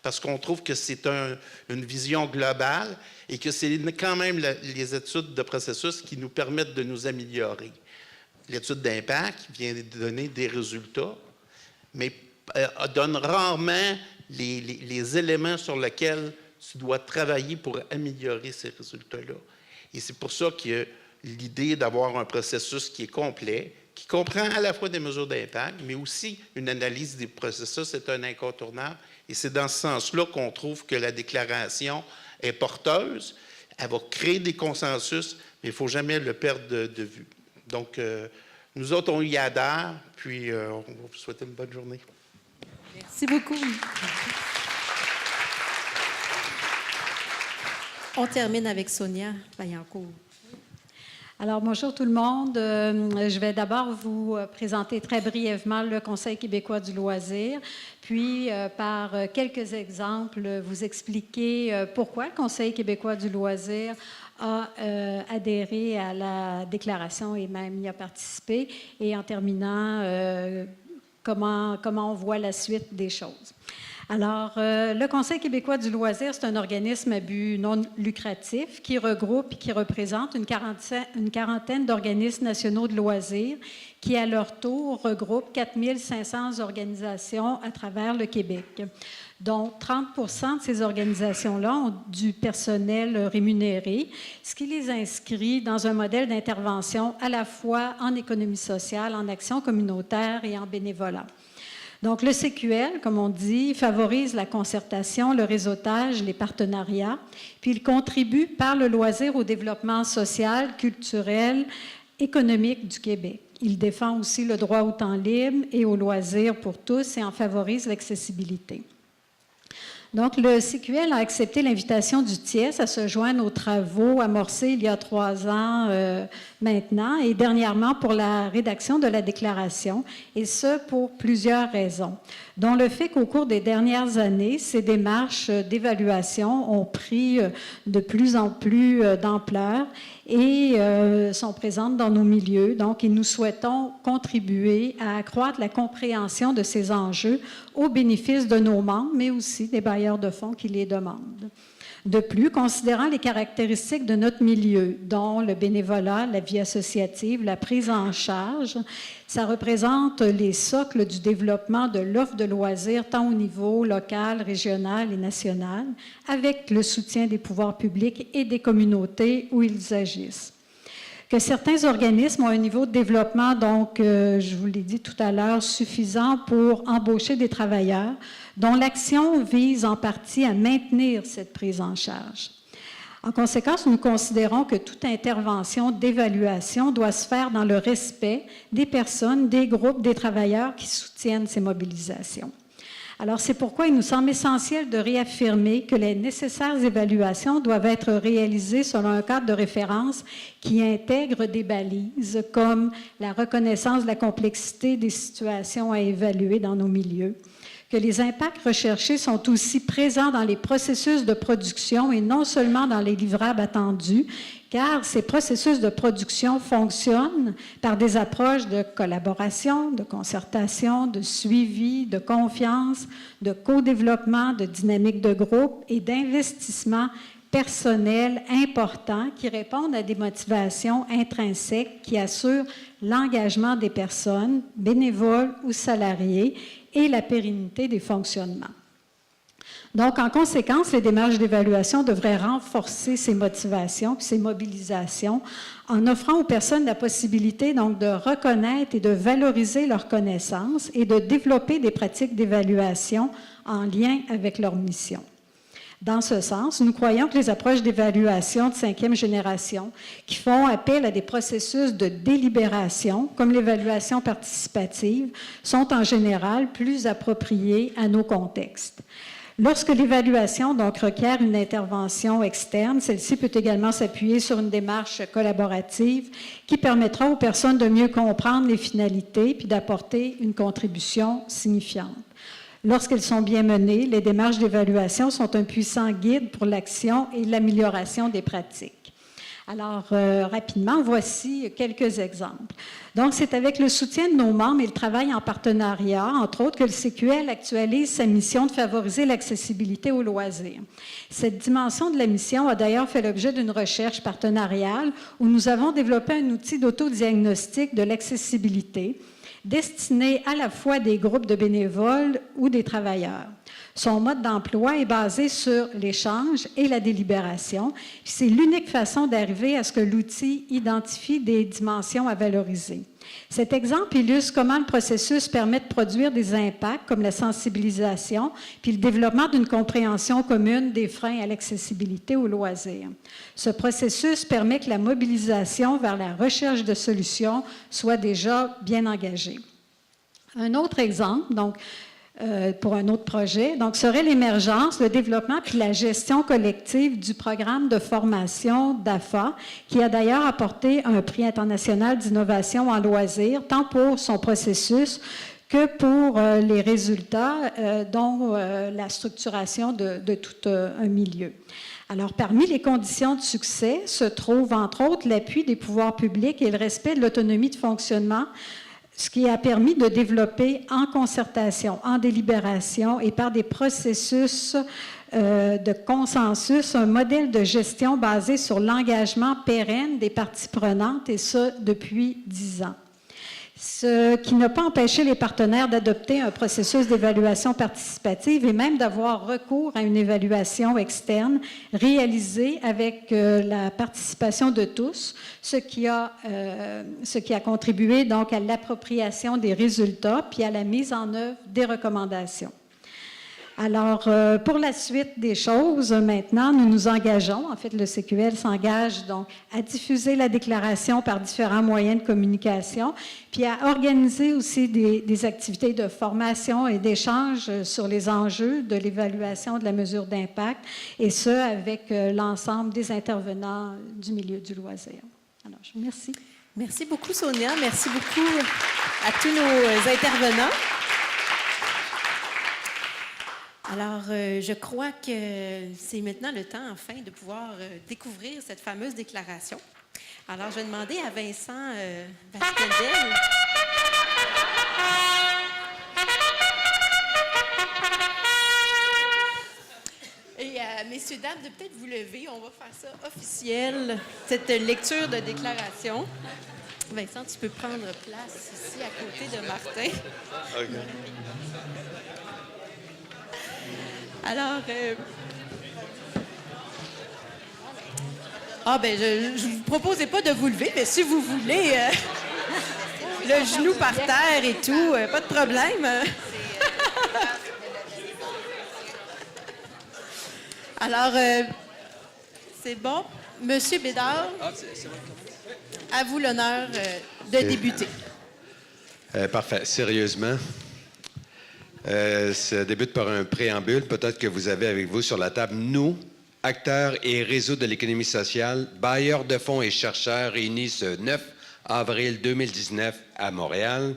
Parce qu'on trouve que c'est une vision globale et que c'est quand même les études de processus qui nous permettent de nous améliorer. L'étude d'impact vient de donner des résultats, mais donne rarement les éléments sur lesquels tu dois travailler pour améliorer ces résultats-là. Et c'est pour ça qu'il y a l'idée d'avoir un processus qui est complet, qui comprend à la fois des mesures d'impact, mais aussi une analyse des processus, c'est un incontournable. Et c'est dans ce sens-là qu'on trouve que la déclaration est porteuse. Elle va créer des consensus, mais il ne faut jamais le perdre de vue. Donc, nous autres, on y adhère, puis on va vous souhaiter une bonne journée. Merci beaucoup. On termine avec Sonia Vaillancourt. Alors, bonjour tout le monde. Je vais d'abord vous présenter très brièvement le Conseil québécois du loisir, puis par quelques exemples, vous expliquer pourquoi le Conseil québécois du loisir a adhéré à la déclaration et même y a participé, et en terminant, comment on voit la suite des choses. Alors, le Conseil québécois du loisir, c'est un organisme à but non lucratif qui regroupe et qui représente une quarantaine d'organismes nationaux de loisirs qui, à leur tour, regroupent 4 500 organisations à travers le Québec. Donc, 30 de ces organisations-là ont du personnel rémunéré, ce qui les inscrit dans un modèle d'intervention à la fois en économie sociale, en action communautaire et en bénévolat. Donc, le CQL, comme on dit, favorise la concertation, le réseautage, les partenariats, puis il contribue par le loisir au développement social, culturel, économique du Québec. Il défend aussi le droit au temps libre et au loisir pour tous et en favorise l'accessibilité. Donc, le CQL a accepté l'invitation du TIES à se joindre aux travaux amorcés il y a 3 ans maintenant et dernièrement pour la rédaction de la déclaration, et ce pour plusieurs raisons, dont le fait qu'au cours des dernières années, ces démarches d'évaluation ont pris de plus en plus d'ampleur et sont présentes dans nos milieux. Donc, nous souhaitons contribuer à accroître la compréhension de ces enjeux au bénéfice de nos membres, mais aussi des bailleurs de fonds qui les demandent. De plus, considérant les caractéristiques de notre milieu, dont le bénévolat, la vie associative, la prise en charge, ça représente les socles du développement de l'offre de loisirs tant au niveau local, régional et national, avec le soutien des pouvoirs publics et des communautés où ils agissent. Que certains organismes ont un niveau de développement, donc, je vous l'ai dit tout à l'heure, suffisant pour embaucher des travailleurs, dont l'action vise en partie à maintenir cette prise en charge. En conséquence, nous considérons que toute intervention d'évaluation doit se faire dans le respect des personnes, des groupes, des travailleurs qui soutiennent ces mobilisations. Alors, c'est pourquoi il nous semble essentiel de réaffirmer que les nécessaires évaluations doivent être réalisées selon un cadre de référence qui intègre des balises comme la reconnaissance de la complexité des situations à évaluer dans nos milieux, que les impacts recherchés sont aussi présents dans les processus de production et non seulement dans les livrables attendus, car ces processus de production fonctionnent par des approches de collaboration, de concertation, de suivi, de confiance, de co-développement, de dynamique de groupe et d'investissement personnel important qui répondent à des motivations intrinsèques qui assurent l'engagement des personnes, bénévoles ou salariés, et la pérennité des fonctionnements. Donc, en conséquence, les démarches d'évaluation devraient renforcer ces motivations puis ces mobilisations en offrant aux personnes la possibilité donc, de reconnaître et de valoriser leurs connaissances et de développer des pratiques d'évaluation en lien avec leur mission. Dans ce sens, nous croyons que les approches d'évaluation de 5e génération qui font appel à des processus de délibération, comme l'évaluation participative, sont en général plus appropriées à nos contextes. Lorsque l'évaluation donc requiert une intervention externe, celle-ci peut également s'appuyer sur une démarche collaborative qui permettra aux personnes de mieux comprendre les finalités puis d'apporter une contribution signifiante. Lorsqu'elles sont bien menées, les démarches d'évaluation sont un puissant guide pour l'action et l'amélioration des pratiques. Alors, rapidement, voici quelques exemples. Donc, c'est avec le soutien de nos membres et le travail en partenariat, entre autres, que le CQL actualise sa mission de favoriser l'accessibilité aux loisirs. Cette dimension de la mission a d'ailleurs fait l'objet d'une recherche partenariale où nous avons développé un outil d'autodiagnostic de l'accessibilité destiné à la fois des groupes de bénévoles ou des travailleurs. Son mode d'emploi est basé sur l'échange et la délibération. C'est l'unique façon d'arriver à ce que l'outil identifie des dimensions à valoriser. Cet exemple illustre comment le processus permet de produire des impacts comme la sensibilisation puis le développement d'une compréhension commune des freins à l'accessibilité aux loisirs. Ce processus permet que la mobilisation vers la recherche de solutions soit déjà bien engagée. Un autre exemple, donc, pour un autre projet, donc, serait l'émergence, le développement puis la gestion collective du programme de formation d'AFA, qui a d'ailleurs apporté un prix international d'innovation en loisirs, tant pour son processus que pour les résultats, dont la structuration de tout un milieu. Alors, parmi les conditions de succès se trouve, entre autres, l'appui des pouvoirs publics et le respect de l'autonomie de fonctionnement, ce qui a permis de développer en concertation, en délibération et par des processus de consensus, un modèle de gestion basé sur l'engagement pérenne des parties prenantes, et ça depuis 10 ans. Ce qui n'a pas empêché les partenaires d'adopter un processus d'évaluation participative et même d'avoir recours à une évaluation externe réalisée avec la participation de tous, ce qui a contribué donc à l'appropriation des résultats puis à la mise en œuvre des recommandations. Alors, pour la suite des choses, maintenant, nous nous engageons, en fait, le CQL s'engage donc à diffuser la déclaration par différents moyens de communication, puis à organiser aussi des activités de formation et d'échange sur les enjeux de l'évaluation de la mesure d'impact, et ce, avec l'ensemble des intervenants du milieu du loisir. Alors, je vous remercie. Merci beaucoup, Sonia. Merci beaucoup à tous nos intervenants. Alors, je crois que c'est maintenant le temps, enfin, de pouvoir découvrir cette fameuse déclaration. Alors, je vais demander à Vincent Vasquendel. Et à mes messieurs, dames, de peut-être vous lever. On va faire ça officiel, cette lecture de déclaration. Vincent, tu peux prendre place ici à côté de Martin. OK. Alors, je ne vous proposais pas de vous lever, mais si vous voulez, le genou par terre et tout, pas de problème. Alors, c'est bon. Monsieur Bédard, à vous l'honneur de débuter. Parfait. Sérieusement, ça débute par un préambule. Peut-être que vous avez avec vous sur la table, nous, acteurs et réseaux de l'économie sociale, bailleurs de fonds et chercheurs réunis ce 9 avril 2019 à Montréal,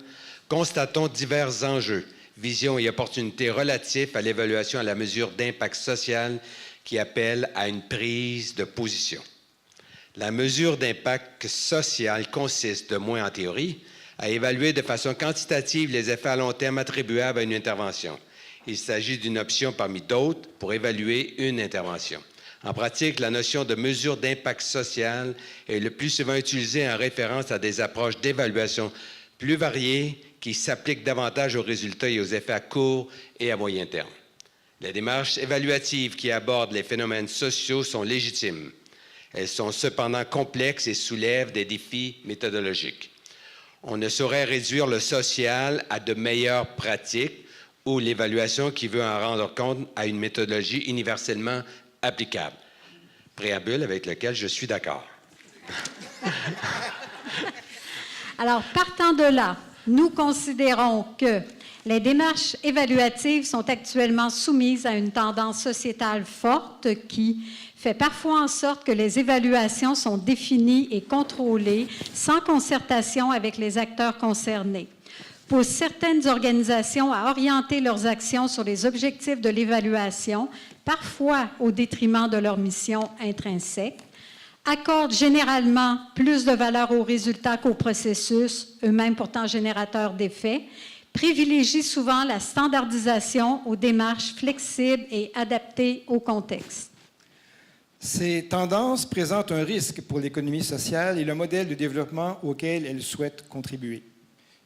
constatons divers enjeux, visions et opportunités relatifs à l'évaluation à la mesure d'impact social qui appellent à une prise de position. La mesure d'impact social consiste, de moins en théorie, à évaluer de façon quantitative les effets à long terme attribuables à une intervention. Il s'agit d'une option parmi d'autres pour évaluer une intervention. En pratique, la notion de mesure d'impact social est le plus souvent utilisée en référence à des approches d'évaluation plus variées qui s'appliquent davantage aux résultats et aux effets à court et à moyen terme. Les démarches évaluatives qui abordent les phénomènes sociaux sont légitimes. Elles sont cependant complexes et soulèvent des défis méthodologiques. On ne saurait réduire le social à de meilleures pratiques ou l'évaluation qui veut en rendre compte à une méthodologie universellement applicable. Préambule avec lequel je suis d'accord. Alors, partant de là, nous considérons que les démarches évaluatives sont actuellement soumises à une tendance sociétale forte qui fait parfois en sorte que les évaluations sont définies et contrôlées sans concertation avec les acteurs concernés, pousse certaines organisations à orienter leurs actions sur les objectifs de l'évaluation, parfois au détriment de leur mission intrinsèque, accorde généralement plus de valeur aux résultats qu'aux processus, eux-mêmes pourtant générateurs d'effets, privilégie souvent la standardisation aux démarches flexibles et adaptées au contexte. Ces tendances présentent un risque pour l'économie sociale et le modèle de développement auquel elles souhaitent contribuer.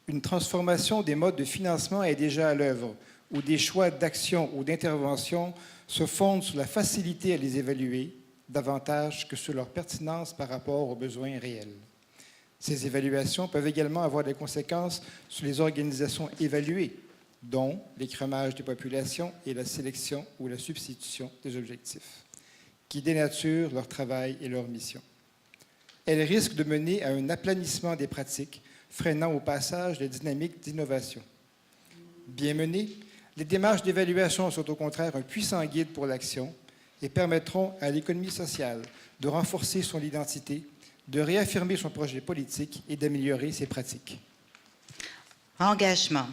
Une transformation des modes de financement est déjà à l'œuvre, où des choix d'action ou d'intervention se fondent sur la facilité à les évaluer davantage que sur leur pertinence par rapport aux besoins réels. Ces évaluations peuvent également avoir des conséquences sur les organisations évaluées, dont l'écrémage des populations et la sélection ou la substitution des objectifs, qui dénaturent leur travail et leur mission. Elles risquent de mener à un aplanissement des pratiques, freinant au passage les dynamiques d'innovation. Bien menées, les démarches d'évaluation sont au contraire un puissant guide pour l'action et permettront à l'économie sociale de renforcer son identité, de réaffirmer son projet politique et d'améliorer ses pratiques. Engagement.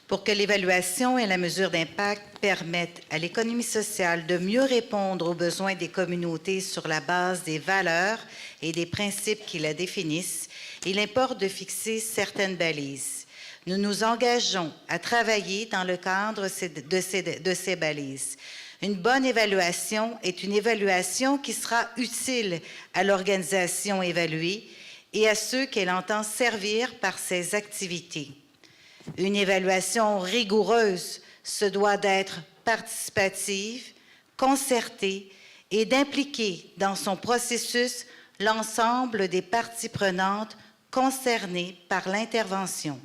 Pour que l'évaluation et la mesure d'impact permettent à l'économie sociale de mieux répondre aux besoins des communautés sur la base des valeurs et des principes qui la définissent, il importe de fixer certaines balises. Nous nous engageons à travailler dans le cadre de ces balises. Une bonne évaluation est une évaluation qui sera utile à l'organisation évaluée et à ceux qu'elle entend servir par ses activités. Une évaluation rigoureuse se doit d'être participative, concertée et d'impliquer dans son processus l'ensemble des parties prenantes concernées par l'intervention.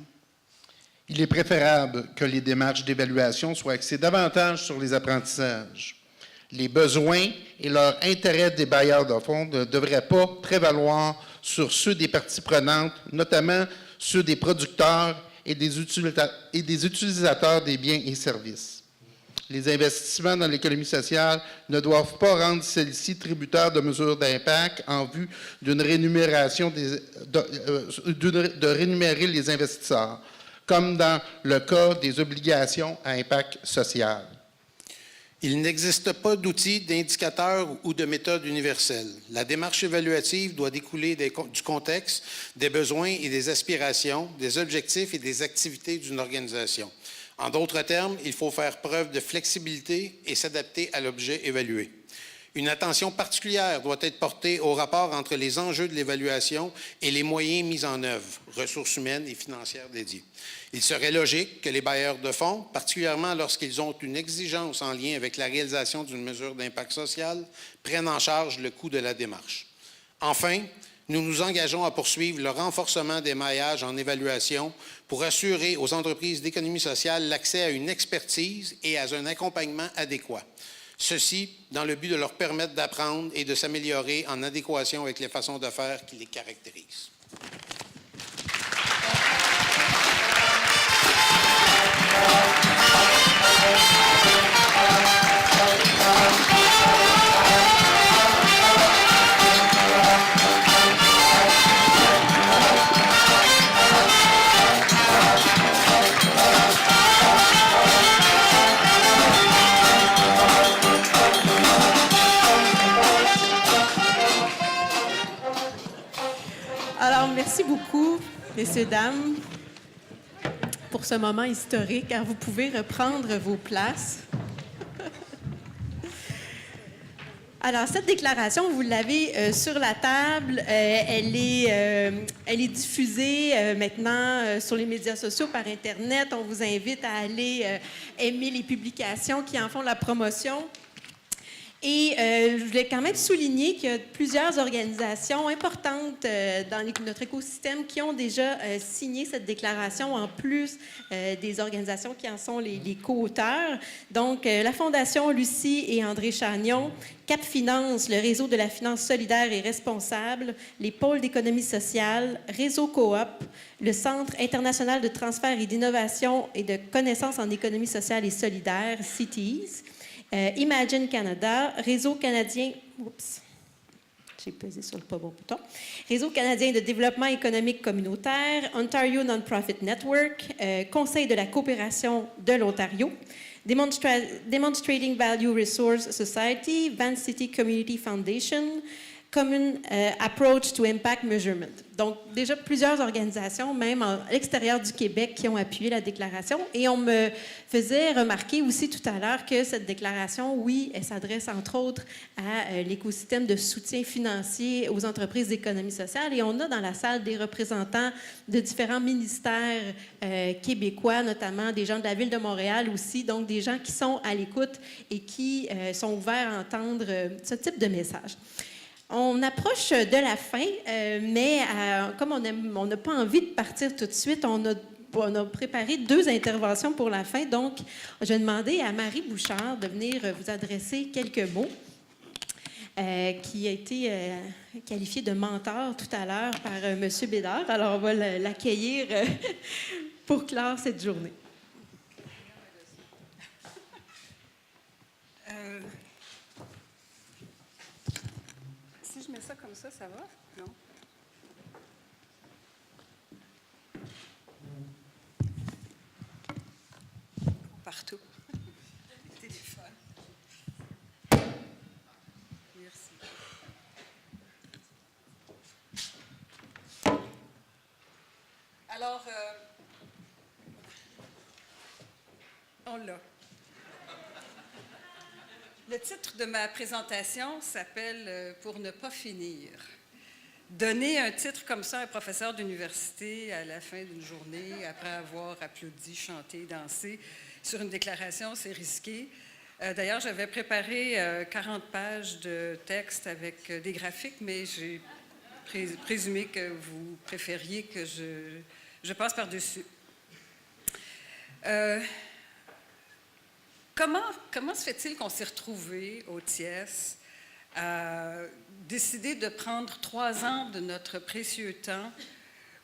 Il est préférable que les démarches d'évaluation soient axées davantage sur les apprentissages. Les besoins et leur intérêt des bailleurs de fonds ne devraient pas prévaloir sur ceux des parties prenantes, notamment ceux des producteurs et des utilisateurs des biens et services. Les investissements dans l'économie sociale ne doivent pas rendre celle-ci tributaire de mesures d'impact en vue d'une rémunération de rémunérer les investisseurs, comme dans le cas des obligations à impact social. Il n'existe pas d'outils, d'indicateurs ou de méthode universelle. La démarche évaluative doit découler du contexte, des besoins et des aspirations, des objectifs et des activités d'une organisation. En d'autres termes, il faut faire preuve de flexibilité et s'adapter à l'objet évalué. Une attention particulière doit être portée au rapport entre les enjeux de l'évaluation et les moyens mis en œuvre, ressources humaines et financières dédiées. Il serait logique que les bailleurs de fonds, particulièrement lorsqu'ils ont une exigence en lien avec la réalisation d'une mesure d'impact social, prennent en charge le coût de la démarche. Enfin, nous nous engageons à poursuivre le renforcement des maillages en évaluation pour assurer aux entreprises d'économie sociale l'accès à une expertise et à un accompagnement adéquat. Ceci dans le but de leur permettre d'apprendre et de s'améliorer en adéquation avec les façons de faire qui les caractérisent. Alors, merci beaucoup, messieurs, dames, pour ce moment historique. Alors, vous pouvez reprendre vos places. Alors, cette déclaration, vous l'avez sur la table. Elle est diffusée maintenant sur les médias sociaux, par Internet. On vous invite à aller aimer les publications qui en font la promotion. Et je voulais quand même souligner qu'il y a plusieurs organisations importantes dans notre écosystème qui ont déjà signé cette déclaration, en plus des organisations qui en sont les co-auteurs. Donc, la Fondation Lucie et André Chagnon, Cap Finance, le réseau de la finance solidaire et responsable, les pôles d'économie sociale, Réseau Coop, le Centre international de transfert et d'innovation et de connaissances en économie sociale et solidaire, CITES, Imagine Canada, Réseau canadien... Oups, j'ai pesé sur le pas bon bouton. Réseau canadien de développement économique communautaire, Ontario Non-Profit Network, Conseil de la coopération de l'Ontario, Demonstrating Value Resource Society, Van City Community Foundation, Common Approach to Impact Measurement. Donc, déjà plusieurs organisations, même à l'extérieur du Québec, qui ont appuyé la déclaration. Et on me faisait remarquer aussi tout à l'heure que cette déclaration, oui, elle s'adresse entre autres à l'écosystème de soutien financier aux entreprises d'économie sociale. Et on a dans la salle des représentants de différents ministères québécois, notamment des gens de la Ville de Montréal aussi, donc des gens qui sont à l'écoute et qui sont ouverts à entendre ce type de message. On approche de la fin, mais comme on n'a pas envie de partir tout de suite, on a préparé 2 interventions pour la fin. Donc, je vais demander à Marie Bouchard de venir vous adresser quelques mots, qui a été qualifiée de mentor tout à l'heure par M. Bédard. Alors, on va l'accueillir pour clore cette journée. Si je mets ça comme ça va? Non? Partout. Téléphone. Merci. Alors, on l'a. Le titre de ma présentation s'appelle « Pour ne pas finir ». Donner un titre comme ça à un professeur d'université à la fin d'une journée, après avoir applaudi, chanté, dansé sur une déclaration, c'est risqué. D'ailleurs, j'avais préparé 40 pages de texte avec des graphiques, mais j'ai présumé que vous préfériez que je passe par-dessus. Comment se fait-il qu'on s'est retrouvés au TIES à décider de prendre 3 ans de notre précieux temps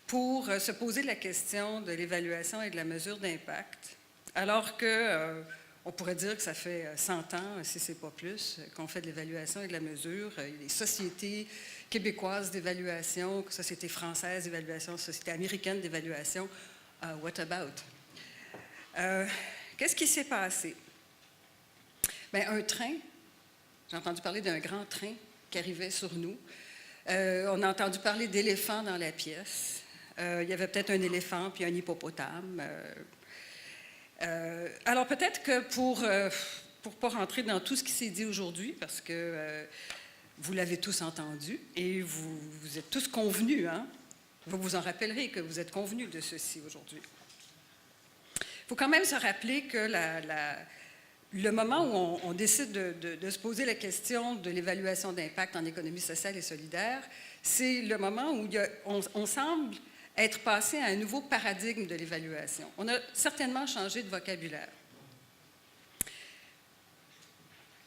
pour se poser la question de l'évaluation et de la mesure d'impact, alors que on pourrait dire que ça fait 100 ans, si ce n'est pas plus, qu'on fait de l'évaluation et de la mesure. Il y a les sociétés québécoises d'évaluation, société française d'évaluation, société américaine d'évaluation. What about? Qu'est-ce qui s'est passé? Bien, un train, j'ai entendu parler d'un grand train qui arrivait sur nous. On a entendu parler d'éléphants dans la pièce. Il y avait peut-être un éléphant puis un hippopotame. Alors peut-être que pour pour ne pas rentrer dans tout ce qui s'est dit aujourd'hui, parce que vous l'avez tous entendu et vous êtes tous convenus, hein? Vous vous en rappellerez que vous êtes convenus de ceci aujourd'hui. Il faut quand même se rappeler que le moment où on décide de se poser la question de l'évaluation d'impact en économie sociale et solidaire, c'est le moment où on semble être passé à un nouveau paradigme de l'évaluation. On a certainement changé de vocabulaire.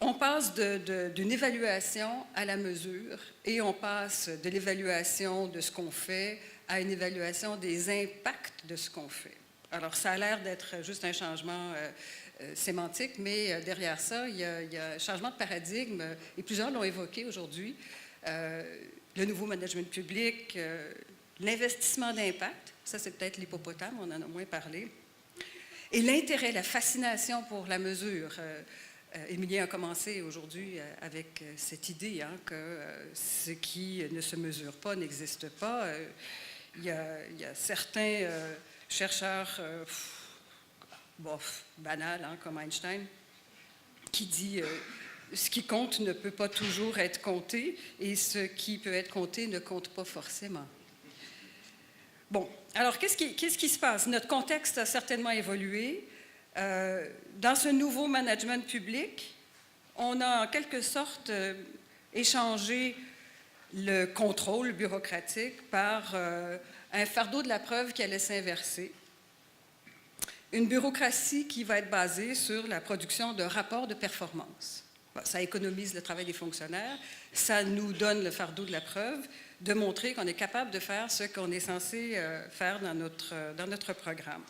On passe d'une évaluation à la mesure et on passe de l'évaluation de ce qu'on fait à une évaluation des impacts de ce qu'on fait. Alors, ça a l'air d'être juste un changement sémantique, mais derrière ça, il y a un changement de paradigme, et plusieurs l'ont évoqué aujourd'hui. Le nouveau management public, l'investissement d'impact, ça c'est peut-être l'hippopotame, on en a moins parlé, et l'intérêt, la fascination pour la mesure. Émilien a commencé aujourd'hui avec cette idée hein, que ce qui ne se mesure pas n'existe pas. Il y a certains chercheurs banals, hein, comme Einstein, qui dit ce qui compte ne peut pas toujours être compté et ce qui peut être compté ne compte pas forcément. Bon, alors qu'est-ce qui se passe? Notre contexte a certainement évolué. Dans ce nouveau management public, on a en quelque sorte échangé le contrôle bureaucratique par un fardeau de la preuve qui allait s'inverser. Une bureaucratie qui va être basée sur la production de rapports de performance. Bon, ça économise le travail des fonctionnaires, ça nous donne le fardeau de la preuve de montrer qu'on est capable de faire ce qu'on est censé faire dans notre programme.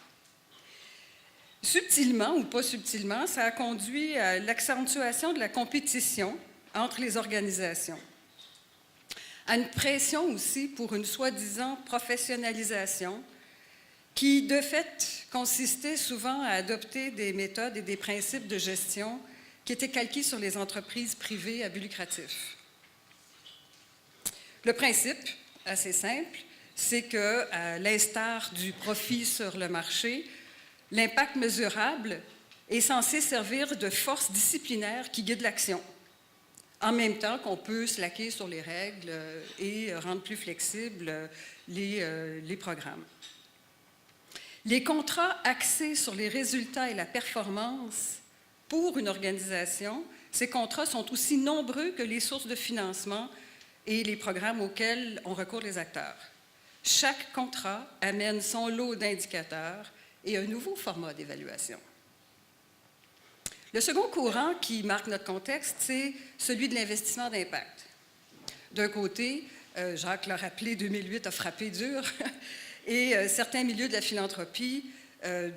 Subtilement ou pas subtilement, ça a conduit à l'accentuation de la compétition entre les organisations, à une pression aussi pour une soi-disant professionnalisation qui, de fait, consistait souvent à adopter des méthodes et des principes de gestion qui étaient calqués sur les entreprises privées à but lucratif. Le principe, assez simple, c'est que, à l'instar du profit sur le marché, l'impact mesurable est censé servir de force disciplinaire qui guide l'action, en même temps qu'on peut slacker sur les règles et rendre plus flexibles les programmes. Les contrats axés sur les résultats et la performance pour une organisation, ces contrats sont aussi nombreux que les sources de financement et les programmes auxquels on recourt les acteurs. Chaque contrat amène son lot d'indicateurs et un nouveau format d'évaluation. Le second courant qui marque notre contexte, c'est celui de l'investissement d'impact. D'un côté, Jacques l'a rappelé, 2008 a frappé dur, et certains milieux de la philanthropie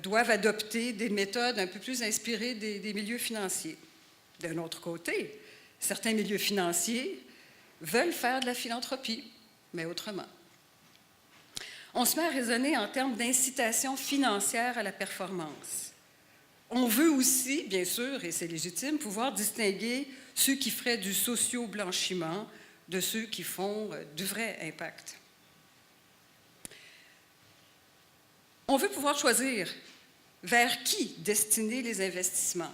doivent adopter des méthodes un peu plus inspirées des milieux financiers. D'un autre côté, certains milieux financiers veulent faire de la philanthropie, mais autrement. On se met à raisonner en termes d'incitation financière à la performance. On veut aussi, bien sûr, et c'est légitime, pouvoir distinguer ceux qui feraient du socio-blanchiment de ceux qui font du vrai impact. On veut pouvoir choisir vers qui destiner les investissements.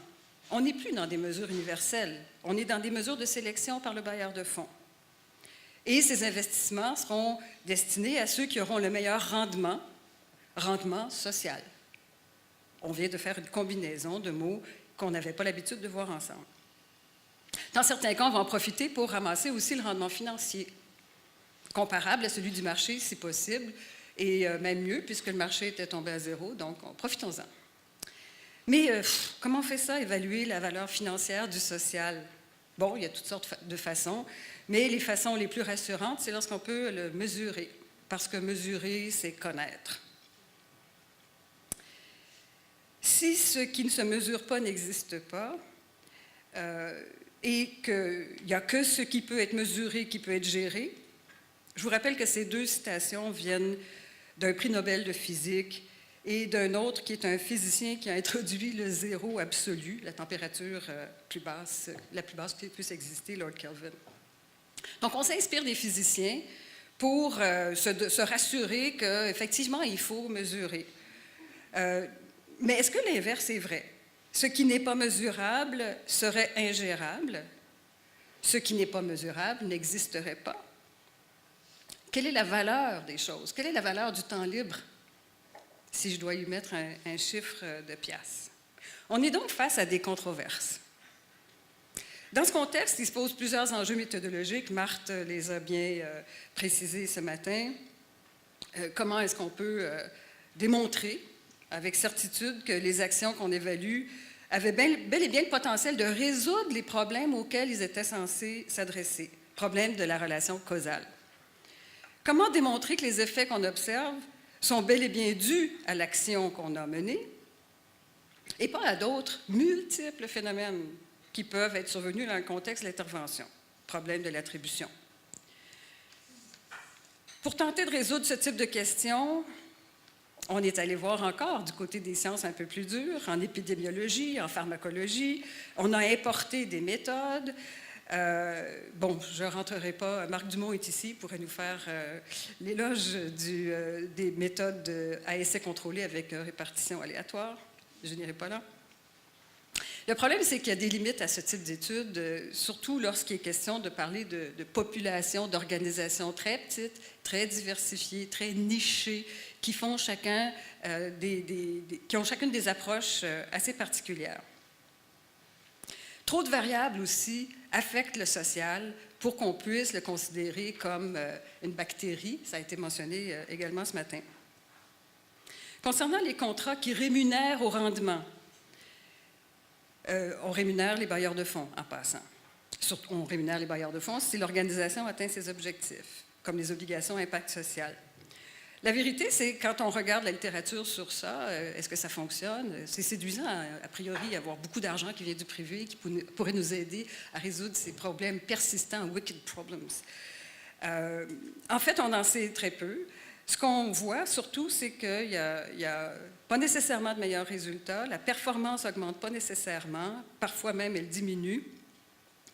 On n'est plus dans des mesures universelles, on est dans des mesures de sélection par le bailleur de fonds. Et ces investissements seront destinés à ceux qui auront le meilleur rendement social. On vient de faire une combinaison de mots qu'on n'avait pas l'habitude de voir ensemble. Dans certains cas, on va en profiter pour ramasser aussi le rendement financier, comparable à celui du marché si possible, et même mieux puisque le marché était tombé à zéro, donc profitons-en. Mais comment on fait ça, évaluer la valeur financière du social? Bon, il y a toutes sortes de façons, mais les façons les plus rassurantes, c'est lorsqu'on peut le mesurer, parce que mesurer, c'est connaître. Si ce qui ne se mesure pas n'existe pas, et qu'il n'y a que ce qui peut être mesuré qui peut être géré, je vous rappelle que ces deux citations viennent d'un prix Nobel de physique et d'un autre qui est un physicien qui a introduit le zéro absolu, la température la plus basse qui puisse exister, Lord Kelvin. Donc, on s'inspire des physiciens pour se rassurer qu'effectivement, il faut mesurer. Mais est-ce que l'inverse est vrai? Ce qui n'est pas mesurable serait ingérable. Ce qui n'est pas mesurable n'existerait pas. Quelle est la valeur des choses? Quelle est la valeur du temps libre, si je dois y mettre un chiffre de pièce? On est donc face à des controverses. Dans ce contexte, il se pose plusieurs enjeux méthodologiques. Marthe les a bien précisés ce matin. Comment est-ce qu'on peut démontrer avec certitude que les actions qu'on évalue avaient bel et bien le potentiel de résoudre les problèmes auxquels ils étaient censés s'adresser, problèmes de la relation causale? Comment démontrer que les effets qu'on observe sont bel et bien dus à l'action qu'on a menée et pas à d'autres multiples phénomènes qui peuvent être survenus dans le contexte de l'intervention, problème de l'attribution? Pour tenter de résoudre ce type de questions, on est allé voir encore du côté des sciences un peu plus dures, en épidémiologie, en pharmacologie. On a importé des méthodes. Je ne rentrerai pas. Marc Dumont est ici, il pourrait nous faire l'éloge des méthodes à essai contrôlé avec répartition aléatoire. Je n'irai pas là. Le problème, c'est qu'il y a des limites à ce type d'études, surtout lorsqu'il est question de parler de populations, d'organisations très petites, très diversifiées, très nichées, qui font chacun qui ont chacune des approches assez particulières. Trop de variables aussi affectent le social pour qu'on puisse le considérer comme une bactérie. Ça a été mentionné également ce matin. Concernant les contrats qui rémunèrent au rendement, on rémunère les bailleurs de fonds en passant. Surtout, on rémunère les bailleurs de fonds si l'organisation atteint ses objectifs, comme les obligations à impact social. La vérité, c'est quand on regarde la littérature sur ça, est-ce que ça fonctionne? C'est séduisant, a priori, avoir beaucoup d'argent qui vient du privé, qui pourrait nous aider à résoudre ces problèmes persistants, wicked problems. En fait, on en sait très peu. Ce qu'on voit surtout, c'est qu'il n'y a pas nécessairement de meilleurs résultats, la performance n'augmente pas nécessairement, parfois même elle diminue.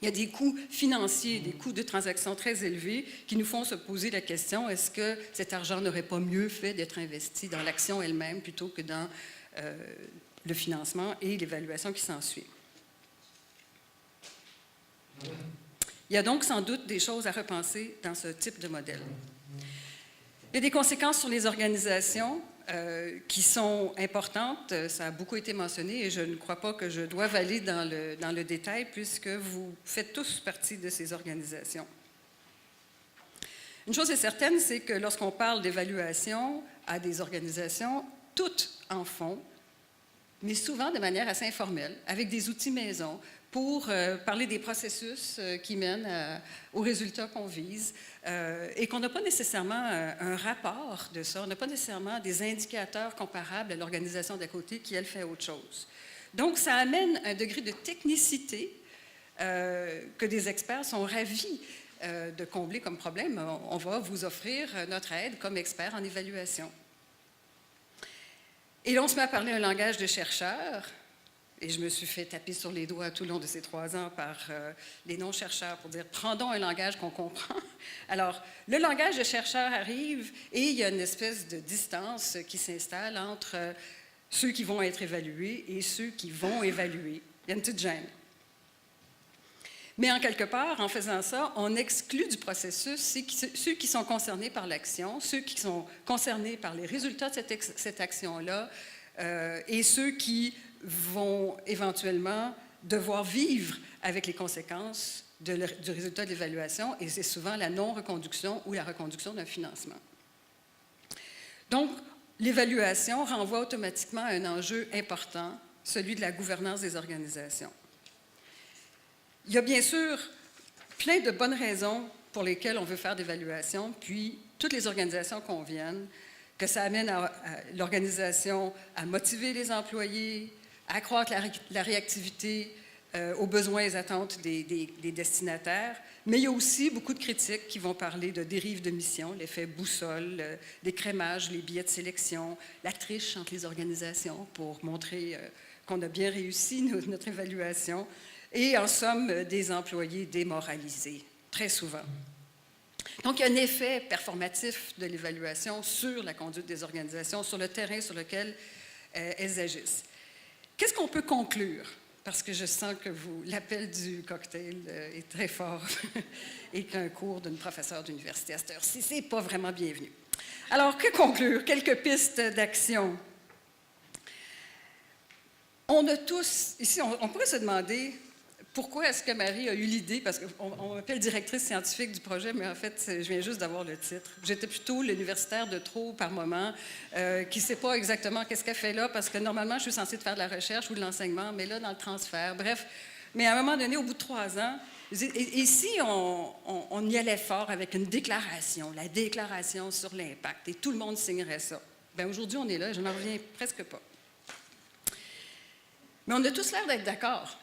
Il y a des coûts financiers, des coûts de transaction très élevés qui nous font se poser la question, est-ce que cet argent n'aurait pas mieux fait d'être investi dans l'action elle-même plutôt que dans le financement et l'évaluation qui s'ensuit? Il y a donc sans doute des choses à repenser dans ce type de modèle. Il y a des conséquences sur les organisations qui sont importantes. Ça a beaucoup été mentionné et je ne crois pas que je doive aller dans le détail puisque vous faites tous partie de ces organisations. Une chose est certaine, c'est que lorsqu'on parle d'évaluation à des organisations, toutes en font, mais souvent de manière assez informelle, avec des outils maison, pour parler des processus qui mènent aux résultats qu'on vise et qu'on n'a pas nécessairement un rapport de ça, on n'a pas nécessairement des indicateurs comparables à l'organisation d'à côté qui, elle, fait autre chose. Donc, ça amène un degré de technicité que des experts sont ravis de combler comme problème. On va vous offrir notre aide comme experts en évaluation. Et là, on se met à parler un langage de chercheurs. Et je me suis fait taper sur les doigts tout le long de ces 3 ans par les non-chercheurs pour dire « prendons un langage qu'on comprend ». Alors, le langage de chercheur arrive et il y a une espèce de distance qui s'installe entre ceux qui vont être évalués et ceux qui vont évaluer. Il y a une petite gêne. Mais en quelque part, en faisant ça, on exclut du processus ceux qui sont concernés par l'action, ceux qui sont concernés par les résultats de cette action-là et ceux qui vont éventuellement devoir vivre avec les conséquences du résultat de l'évaluation, et c'est souvent la non-reconduction ou la reconduction d'un financement. Donc, l'évaluation renvoie automatiquement à un enjeu important, celui de la gouvernance des organisations. Il y a bien sûr plein de bonnes raisons pour lesquelles on veut faire d'évaluation, puis toutes les organisations conviennent que ça amène l'organisation à motiver les employés, à accroître la réactivité aux besoins et attentes des destinataires. Mais il y a aussi beaucoup de critiques qui vont parler de dérive de mission, l'effet boussole, l'écrémage, les biais de sélection, la triche entre les organisations pour montrer qu'on a bien réussi notre évaluation, et en somme, des employés démoralisés, très souvent. Donc, il y a un effet performatif de l'évaluation sur la conduite des organisations, sur le terrain sur lequel elles agissent. Qu'est-ce qu'on peut conclure? Parce que je sens que l'appel du cocktail est très fort et qu'un cours d'une professeure d'université à cette heure-ci, c'est pas vraiment bienvenu. Alors, que conclure? Quelques pistes d'action. On a tous, ici, on pourrait se demander pourquoi est-ce que Marie a eu l'idée, parce qu'on m'appelle directrice scientifique du projet, mais en fait, je viens juste d'avoir le titre. J'étais plutôt l'universitaire de trop par moment, qui ne sait pas exactement qu'est-ce qu'elle fait là, parce que normalement, je suis censée faire de la recherche ou de l'enseignement, mais là, dans le transfert, bref. Mais à un moment donné, au bout de 3 ans, ici, on y allait fort avec une déclaration, la déclaration sur l'impact, et tout le monde signerait ça. Bien, aujourd'hui, on est là, je n'en reviens presque pas. Mais on a tous l'air d'être d'accord.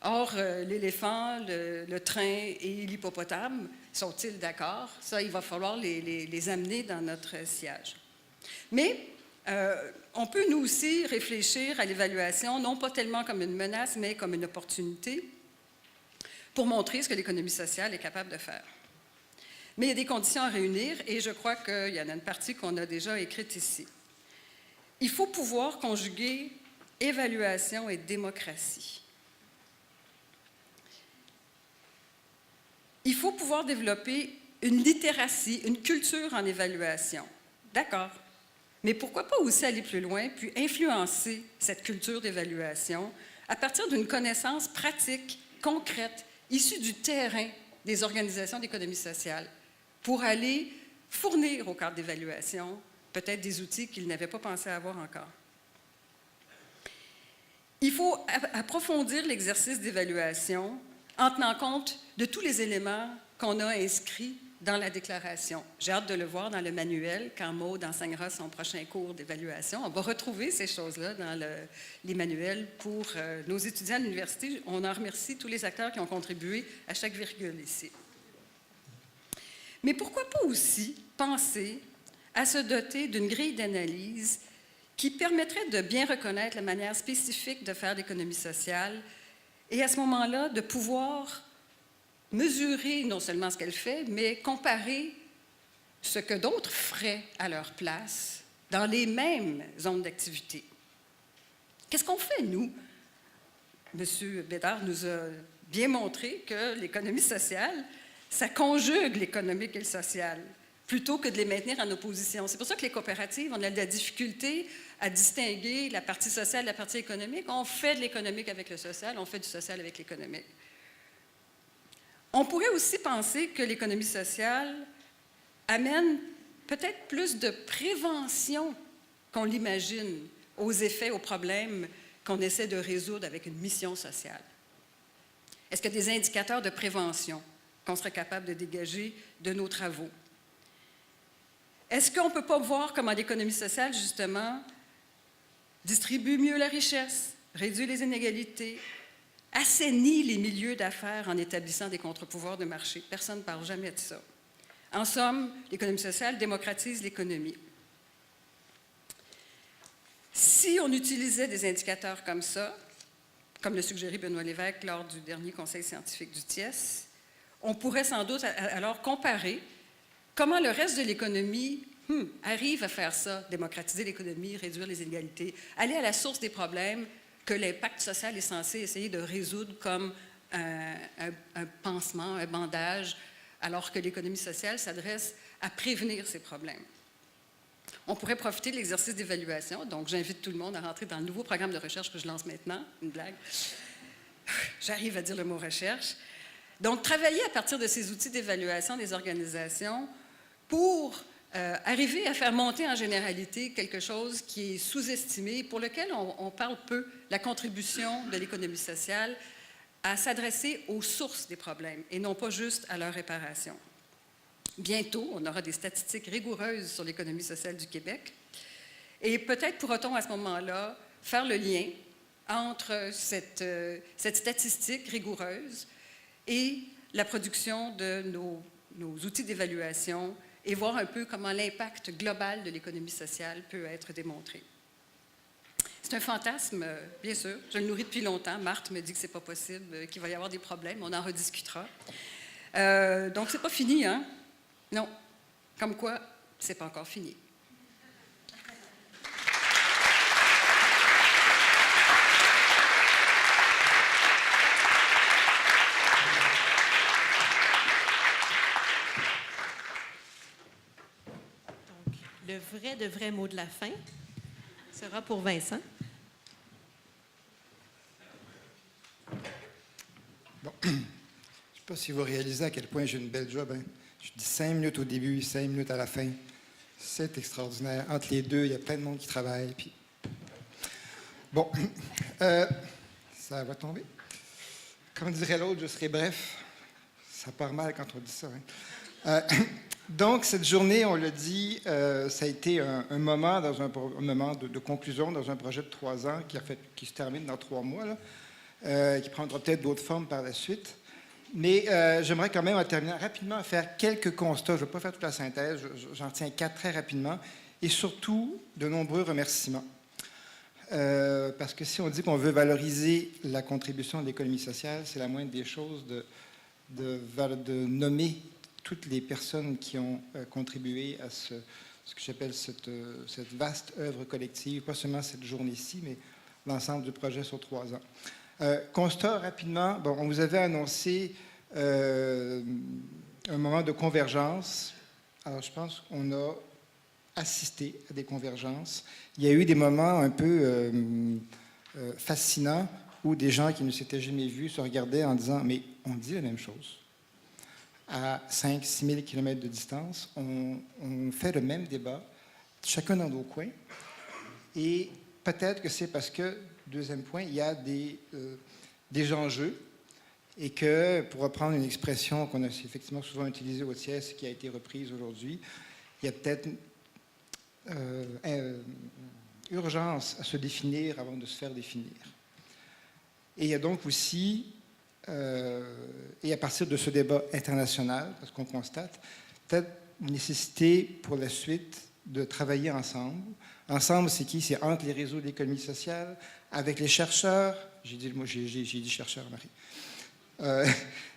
Or, l'éléphant, le train et l'hippopotame, sont-ils d'accord? Ça, il va falloir les amener dans notre sillage. Mais on peut, nous aussi, réfléchir à l'évaluation, non pas tellement comme une menace, mais comme une opportunité pour montrer ce que l'économie sociale est capable de faire. Mais il y a des conditions à réunir, et je crois qu'il y en a une partie qu'on a déjà écrite ici. Il faut pouvoir conjuguer évaluation et démocratie. Il faut pouvoir développer une littératie, une culture en évaluation. D'accord. Mais pourquoi pas aussi aller plus loin, puis influencer cette culture d'évaluation à partir d'une connaissance pratique, concrète, issue du terrain des organisations d'économie sociale, pour aller fournir au cadre d'évaluation peut-être des outils qu'ils n'avaient pas pensé avoir encore. Il faut approfondir l'exercice d'évaluation en tenant compte de tous les éléments qu'on a inscrits dans la déclaration. J'ai hâte de le voir dans le manuel quand Maude enseignera son prochain cours d'évaluation. On va retrouver ces choses-là dans les manuels pour nos étudiants à l'université. On en remercie tous les acteurs qui ont contribué à chaque virgule ici. Mais pourquoi pas aussi penser à se doter d'une grille d'analyse qui permettrait de bien reconnaître la manière spécifique de faire l'économie sociale et à ce moment-là, de pouvoir mesurer non seulement ce qu'elle fait, mais comparer ce que d'autres feraient à leur place dans les mêmes zones d'activité. Qu'est-ce qu'on fait, nous? M. Bédard nous a bien montré que l'économie sociale, ça conjugue l'économique et le social, plutôt que de les maintenir en opposition. C'est pour ça que les coopératives, on a de la difficulté à distinguer la partie sociale de la partie économique. On fait de l'économique avec le social, on fait du social avec l'économique. On pourrait aussi penser que l'économie sociale amène peut-être plus de prévention qu'on l'imagine aux effets, aux problèmes qu'on essaie de résoudre avec une mission sociale. Est-ce qu'il y a des indicateurs de prévention qu'on serait capable de dégager de nos travaux? Est-ce qu'on ne peut pas voir comment l'économie sociale, justement, distribue mieux la richesse, réduit les inégalités, assainit les milieux d'affaires en établissant des contre-pouvoirs de marché? Personne ne parle jamais de ça. En somme, l'économie sociale démocratise l'économie. Si on utilisait des indicateurs comme ça, comme le suggérait Benoît Lévesque lors du dernier conseil scientifique du TIES, on pourrait sans doute alors comparer comment le reste de l'économie arrive à faire ça, démocratiser l'économie, réduire les inégalités, aller à la source des problèmes que l'impact social est censé essayer de résoudre comme un pansement, un bandage, alors que l'économie sociale s'adresse à prévenir ces problèmes. On pourrait profiter de l'exercice d'évaluation, donc j'invite tout le monde à rentrer dans le nouveau programme de recherche que je lance maintenant, une blague. J'arrive à dire le mot recherche. Donc, travailler à partir de ces outils d'évaluation des organisations pour arriver à faire monter en généralité quelque chose qui est sous-estimé, pour lequel on parle peu, la contribution de l'économie sociale à s'adresser aux sources des problèmes et non pas juste à leur réparation. Bientôt, on aura des statistiques rigoureuses sur l'économie sociale du Québec et peut-être pourra-t-on à ce moment-là faire le lien entre cette statistique rigoureuse et la production de nos outils d'évaluation et voir un peu comment l'impact global de l'économie sociale peut être démontré. C'est un fantasme, bien sûr. Je le nourris depuis longtemps. Marthe me dit que ce n'est pas possible, qu'il va y avoir des problèmes. On en rediscutera. Donc, ce n'est pas fini, hein? Non. Comme quoi, ce n'est pas encore fini. le vrai mot de la fin sera pour Vincent. Bon. Je ne sais pas si vous réalisez à quel point j'ai une belle job. Hein. Je dis 5 minutes au début, 5 minutes à la fin. C'est extraordinaire. Entre les deux, il y a plein de monde qui travaille. Puis... Bon, ça va tomber. Comme dirait l'autre, je serai bref. Ça part mal quand on dit ça. Hein. Donc, cette journée, on l'a dit, ça a été un moment, un moment de conclusion dans un projet de 3 ans qui se termine dans 3 mois, là, qui prendra peut-être d'autres formes par la suite. Mais j'aimerais quand même, en terminant rapidement, faire quelques constats. Je ne vais pas faire toute la synthèse, j'en tiens 4 très rapidement, et surtout de nombreux remerciements. Parce que si on dit qu'on veut valoriser la contribution de l'économie sociale, c'est la moindre des choses de nommer toutes les personnes qui ont contribué à ce que j'appelle cette vaste œuvre collective, pas seulement cette journée-ci, mais l'ensemble du projet sur 3 ans. Constat rapidement, bon, on vous avait annoncé un moment de convergence. Alors, je pense qu'on a assisté à des convergences. Il y a eu des moments un peu fascinants où des gens qui ne s'étaient jamais vus se regardaient en disant « mais on dit la même chose ». À 5-6 000 km de distance, on fait le même débat, chacun dans nos coins. Et peut-être que c'est parce que, deuxième point, il y a des enjeux et que, pour reprendre une expression qu'on a effectivement souvent utilisée au TIES et qui a été reprise aujourd'hui, il y a peut-être urgence à se définir avant de se faire définir. Et il y a donc aussi, et à partir de ce débat international, parce qu'on constate, peut-être une nécessité pour la suite de travailler ensemble. Ensemble, c'est qui? C'est entre les réseaux de l'économie sociale, avec les chercheurs, j'ai dit chercheurs, Marie,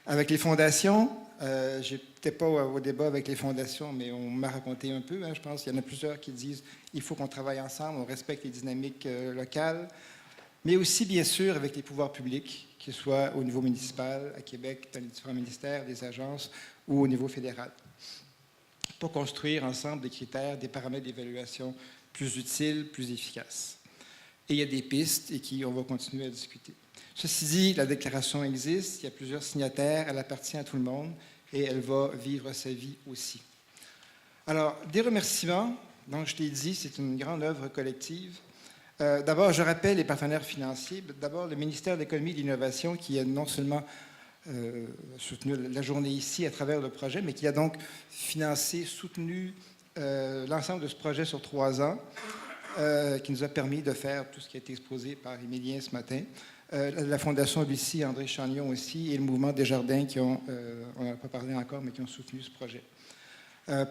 avec les fondations. Je n'étais pas au débat avec les fondations, mais on m'a raconté un peu. Hein, je pense qu'il y en a plusieurs qui disent il faut qu'on travaille ensemble, on respecte les dynamiques locales, mais aussi, bien sûr, avec les pouvoirs publics, qu'ils soient au niveau municipal, à Québec, dans les différents ministères, des agences, ou au niveau fédéral, pour construire ensemble des critères, des paramètres d'évaluation plus utiles, plus efficaces. Et il y a des pistes et on va continuer à discuter. Ceci dit, la déclaration existe, il y a plusieurs signataires, elle appartient à tout le monde et elle va vivre sa vie aussi. Alors, des remerciements. Donc, je l'ai dit, c'est une grande œuvre collective. D'abord, je rappelle les partenaires financiers. D'abord, le ministère de l'Économie et de l'Innovation qui a non seulement soutenu la journée ici à travers le projet, mais qui a donc financé, soutenu l'ensemble de ce projet sur 3 ans, qui nous a permis de faire tout ce qui a été exposé par Émilien ce matin. La Fondation Lucie, André Chagnon aussi, et le Mouvement Desjardins qui ont, on n'en a pas parlé encore, mais qui ont soutenu ce projet.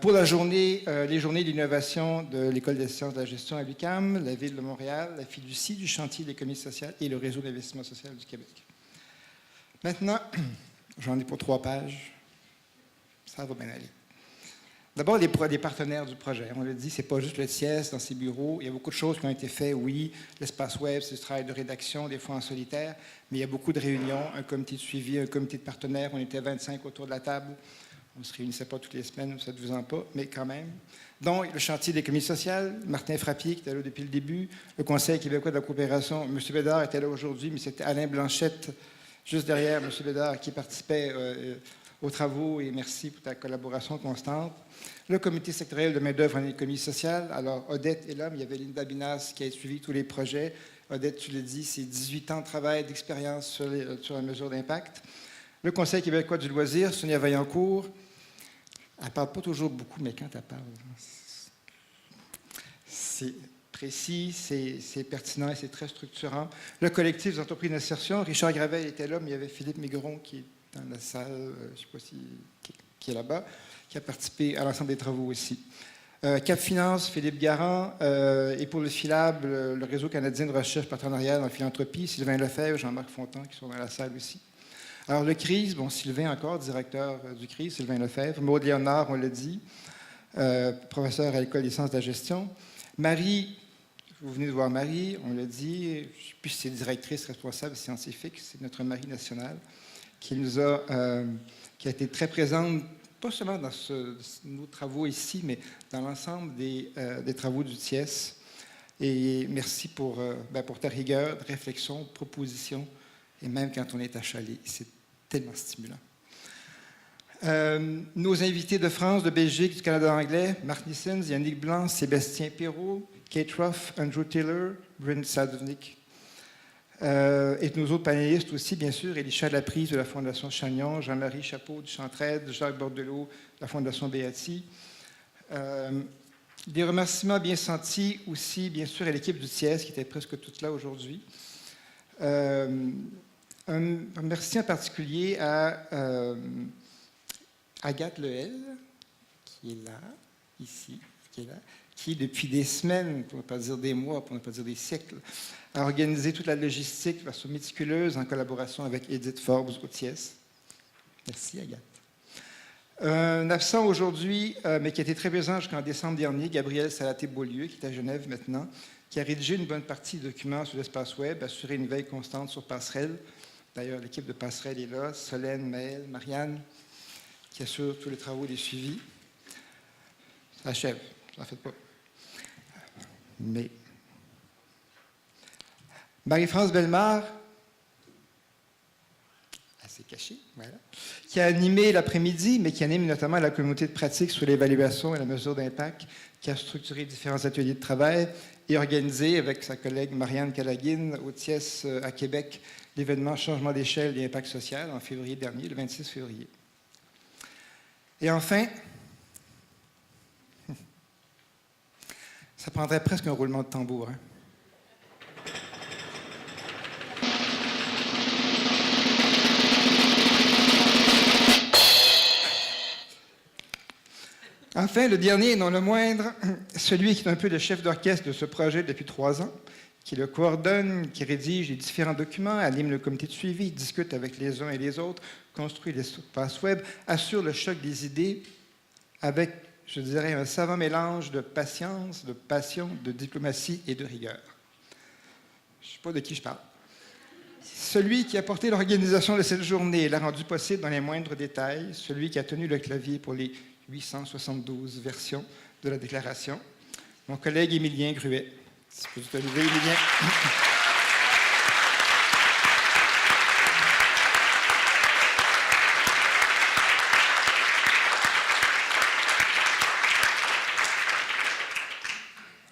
Pour la journée, les journées d'innovation de l'École des sciences de la gestion à l'UQAM, la Ville de Montréal, la fiducie du chantier de l'économie sociale et le réseau d'investissement social du Québec. Maintenant, j'en ai pour 3 pages. Ça va bien aller. D'abord, les partenaires du projet. On l'a dit, ce n'est pas juste le TIES dans ses bureaux. Il y a beaucoup de choses qui ont été faites, oui. L'espace web, c'est du travail de rédaction, des fois en solitaire, mais il y a beaucoup de réunions, un comité de suivi, un comité de partenaires. On était 25 autour de la table. On ne se réunissait pas toutes les semaines, ça ne vous en pas, mais quand même. Donc, le chantier de l'économie sociale, Martin Frappier, qui était là depuis le début, le Conseil québécois de la coopération, M. Bédard était là aujourd'hui, mais c'était Alain Blanchette, juste derrière M. Bédard, qui participait aux travaux, et merci pour ta collaboration constante. Le comité sectoriel de main-d'œuvre en économie sociale, alors Odette est là, mais il y avait Linda Binas qui a suivi tous les projets. Odette, tu l'as dit, c'est 18 ans de travail, d'expérience sur la mesure d'impact. Le Conseil québécois du loisir, Sonia Vaillancourt. Elle ne parle pas toujours beaucoup, mais quand elle parle, c'est précis, c'est pertinent et c'est très structurant. Le collectif des entreprises d'insertion, Richard Gravel était là, mais il y avait Philippe Migron qui est dans la salle, je ne sais pas qui est là-bas, qui a participé à l'ensemble des travaux aussi. Cap Finance, Philippe Garand, et pour le FILAB, le Réseau canadien de recherche partenariale en philanthropie, Sylvain Lefebvre, Jean-Marc Fontan, qui sont dans la salle aussi. Alors, le CRIS, bon, Sylvain encore, directeur du CRIS, Sylvain Lefebvre. Maud Léonard, on l'a dit, professeur à l'École des sciences de la gestion. Marie, vous venez de voir Marie, on l'a dit, puis c'est directrice responsable scientifique, c'est notre Marie nationale, qui a été très présente pas seulement dans nos travaux ici, mais dans l'ensemble des travaux du TIES. Et merci pour ta rigueur, de réflexion, de proposition, et même quand on est achalé. C'est tellement stimulant. Nos invités de France, de Belgique, du Canada anglais, Marc Nissens, Yannick Blanc, Sébastien Perrault, Kate Ruff, Andrew Taylor, Brent Sadovnik. Et nos autres panélistes aussi, bien sûr, Elisha Laprise de la Fondation Chagnon, Jean-Marie Chapeau du Chantraide, Jacques Bordelot de la Fondation Beati. Des remerciements bien sentis aussi, bien sûr, à l'équipe du TIES qui était presque toute là aujourd'hui. Un merci en particulier à Agathe Lehel, qui est là, ici, qui depuis des semaines, pour ne pas dire des mois, pour ne pas dire des siècles, a organisé toute la logistique de façon méticuleuse en collaboration avec Edith Forbes au TIES. Merci, Agathe. Un absent aujourd'hui, mais qui a été très présent jusqu'en décembre dernier, Gabriel Salaté-Beaulieu, qui est à Genève maintenant, qui a rédigé une bonne partie des documents sur l'espace web, assuré une veille constante sur Passerelle. D'ailleurs, l'équipe de Passerelle est là, Solène, Maëlle, Marianne, qui assure tous les travaux et les suivis. Ça achève, ça n'en fait pas. Mais Marie-France Bellemare, assez cachée, voilà, qui a animé l'après-midi, mais qui anime notamment la communauté de pratique sur l'évaluation et la mesure d'impact, qui a structuré différents ateliers de travail et organisé avec sa collègue Marianne Calaguine au TIES à Québec l'événement Changement d'échelle et impact social en février dernier, le 26 février. Et enfin, ça prendrait presque un roulement de tambour, hein? Enfin, le dernier et non le moindre, celui qui est un peu le chef d'orchestre de ce projet depuis 3 ans, qui le coordonne, qui rédige les différents documents, anime le comité de suivi, discute avec les uns et les autres, construit l'espace web, assure le choc des idées avec, je dirais, un savant mélange de patience, de passion, de diplomatie et de rigueur. Je ne sais pas de qui je parle. Celui qui a porté l'organisation de cette journée et l'a rendue possible dans les moindres détails, celui qui a tenu le clavier pour les 872 versions de la déclaration, mon collègue Émilien Gruet. Si tu peux te lever, Émilien.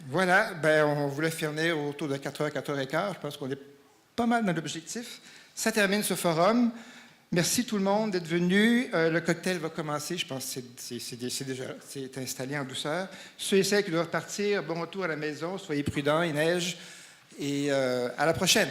Voilà, on voulait finir autour de 4h, 4h15. Je pense qu'on est pas mal dans l'objectif. Ça termine ce forum. Merci tout le monde d'être venu. Le cocktail va commencer. Je pense que c'est installé en douceur. Ceux et celles qui doivent partir, bon retour à la maison. Soyez prudents, il neige. Et à la prochaine.